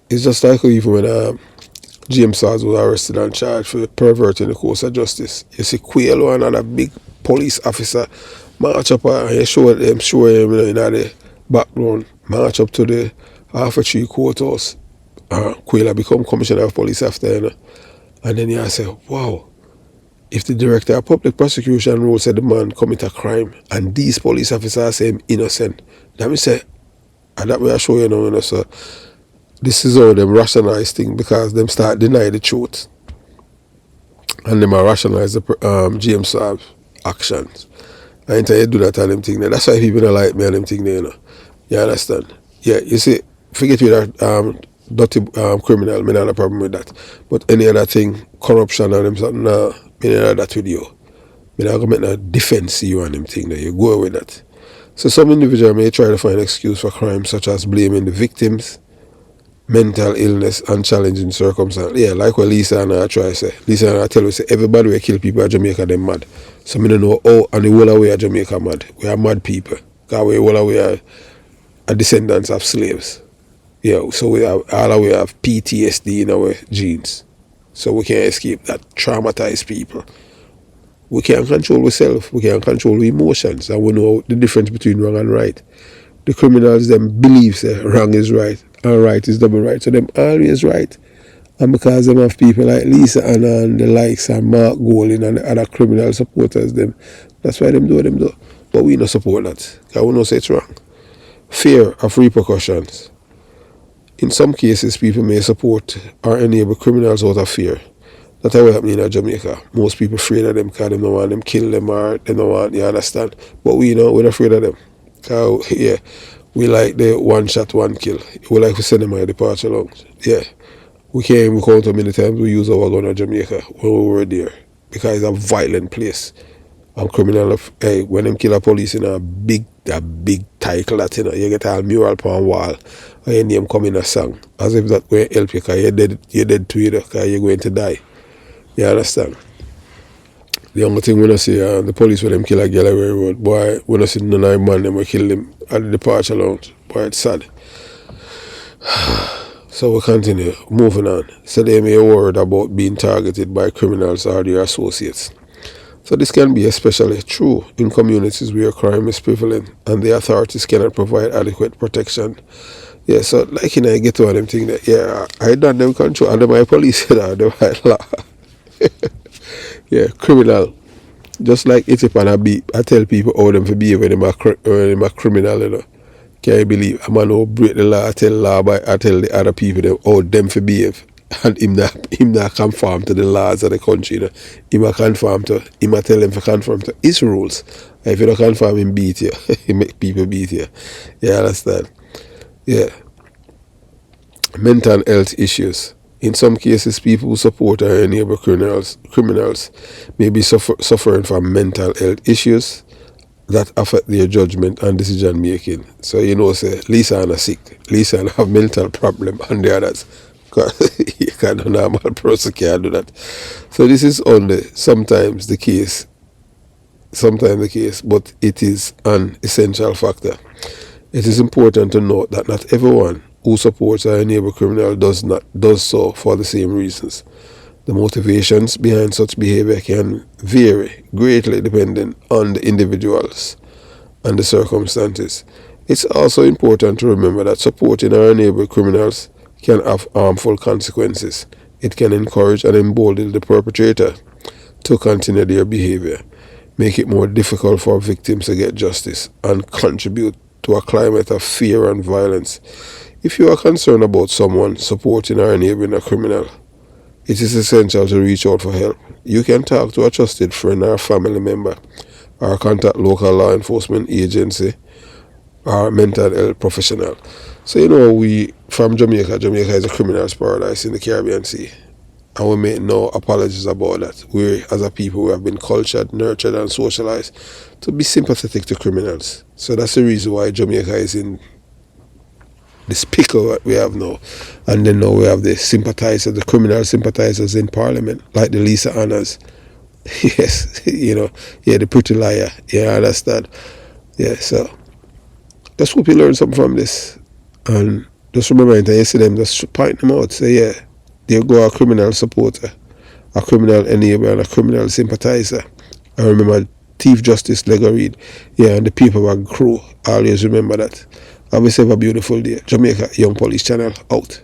It's just like even when James Sars was arrested and charged for perverting the course of justice. You see Quayle and another big police officer march up and you show him in the background, march up to the Half Tree courthouse. Quayle become commissioner of police after, you know. And then you say, wow, if the director of public prosecution rule said the man commit a crime and these police officers say him innocent, that means say, and that way I show you now, you know, so this is how them rationalize things because them start deny the truth. And them rationalize the James Saab actions. And until you do that and them thing there. That's why people don't like me and them thing there, you know. You understand? Yeah, you see, forget with that dirty criminal, me not have a problem with that. But any other thing, corruption and them something, nah, me not have that with you. Me not gonna make no defense you and them thing there. You go with that. So some individuals may try to find excuse for crimes such as blaming the victims, mental illness and challenging circumstances. Yeah, like what Lisa and I try to say. Lisa and I tell you, say everybody will kill people at Jamaica, them mad. So me don't know how and the whole of we are Jamaica mad. We are mad people. Because we all we are descendants of slaves. Yeah, so we have all of we have PTSD in our genes. So we can't escape that. Traumatized people. We can't control ourselves. We can't control our emotions. And we know the difference between wrong and right. The criminals them believe that wrong is right and right is double right. So them always right. And because them have people like Lisa and the likes and Mark Golding and the other criminal supporters them, that's why them do. But we don't support that. Because we know say it's wrong. Fear of repercussions. In some cases, people may support or enable criminals out of fear. That's what happening in Jamaica. Most people afraid of them because they don't want them kill them or they don't want, you understand? But we know we're not afraid of them. Because, yeah, we like the one shot, one kill. We like to send them out of departure lounge. Yeah. We can't even count how many times we use our gun in Jamaica when we were there. Because it's a violent place. And criminal, hey, when them kill a police in a big title that, you know, you get a mural upon wall and your name come in a song. As if that will help you because you're dead to you because you're going to die. You understand? The only thing when I see the police when them kill a girl every road, boy, when I see none of man them we kill them at the departure lounge, boy, it's sad. So we continue, moving on. So they may worried about being targeted by criminals or their associates. So this can be especially true in communities where crime is prevalent and the authorities cannot provide adequate protection. Yeah, so like I get to them thing that I done them control and my police and them law. Yeah, criminal. Just like it's upon a beat, I tell people how them to behave when them a criminal, you know. Can you believe a man who break the law, I tell the other people them how them to behave. And him not conform to the laws of the country, you know. Him a tell them to conform to his rules. And if you don't conform, him beat you. He make people beat you. You understand? Yeah. Mental health issues. In some cases, people who support or enable criminals may be suffering from mental health issues that affect their judgment and decision making. So you know, say Lisa Anna sick, Lisa Anna have mental problem, and the others, you can't, a normal person can't do that. So this is only sometimes the case, but it is an essential factor. It is important to note that not everyone who supports or enables criminal does so for the same reasons. The motivations behind such behavior can vary greatly depending on the individuals and the circumstances. It's also important to remember that supporting or enabling criminals can have harmful consequences. It can encourage and embolden the perpetrator to continue their behavior, make it more difficult for victims to get justice, and contribute to a climate of fear and violence. If you are concerned about someone supporting or enabling a criminal, it is essential to reach out for help. You can talk to a trusted friend or family member, or contact local law enforcement agency or mental health professional. So you know, we from Jamaica is a criminal's paradise in the Caribbean Sea. And we make no apologies about that. We, as a people, we have been cultured, nurtured, and socialized to be sympathetic to criminals. So that's the reason why Jamaica is in this pickle that we have now. And then now we have the sympathizers, the criminal sympathizers in Parliament, like the Lisa Annas. Yes, you know, yeah, the pretty liar. Yeah, I understand. Yeah, so just hope you learn something from this. And just remember, and you see them, just point them out. Say, yeah, there go a criminal supporter, a criminal enabler, and a criminal sympathizer. And remember, Chief Justice Lego Reid, yeah, and the Paperback crew. Always remember that. Have yourself a beautiful day. Jamaica Young Police Channel out.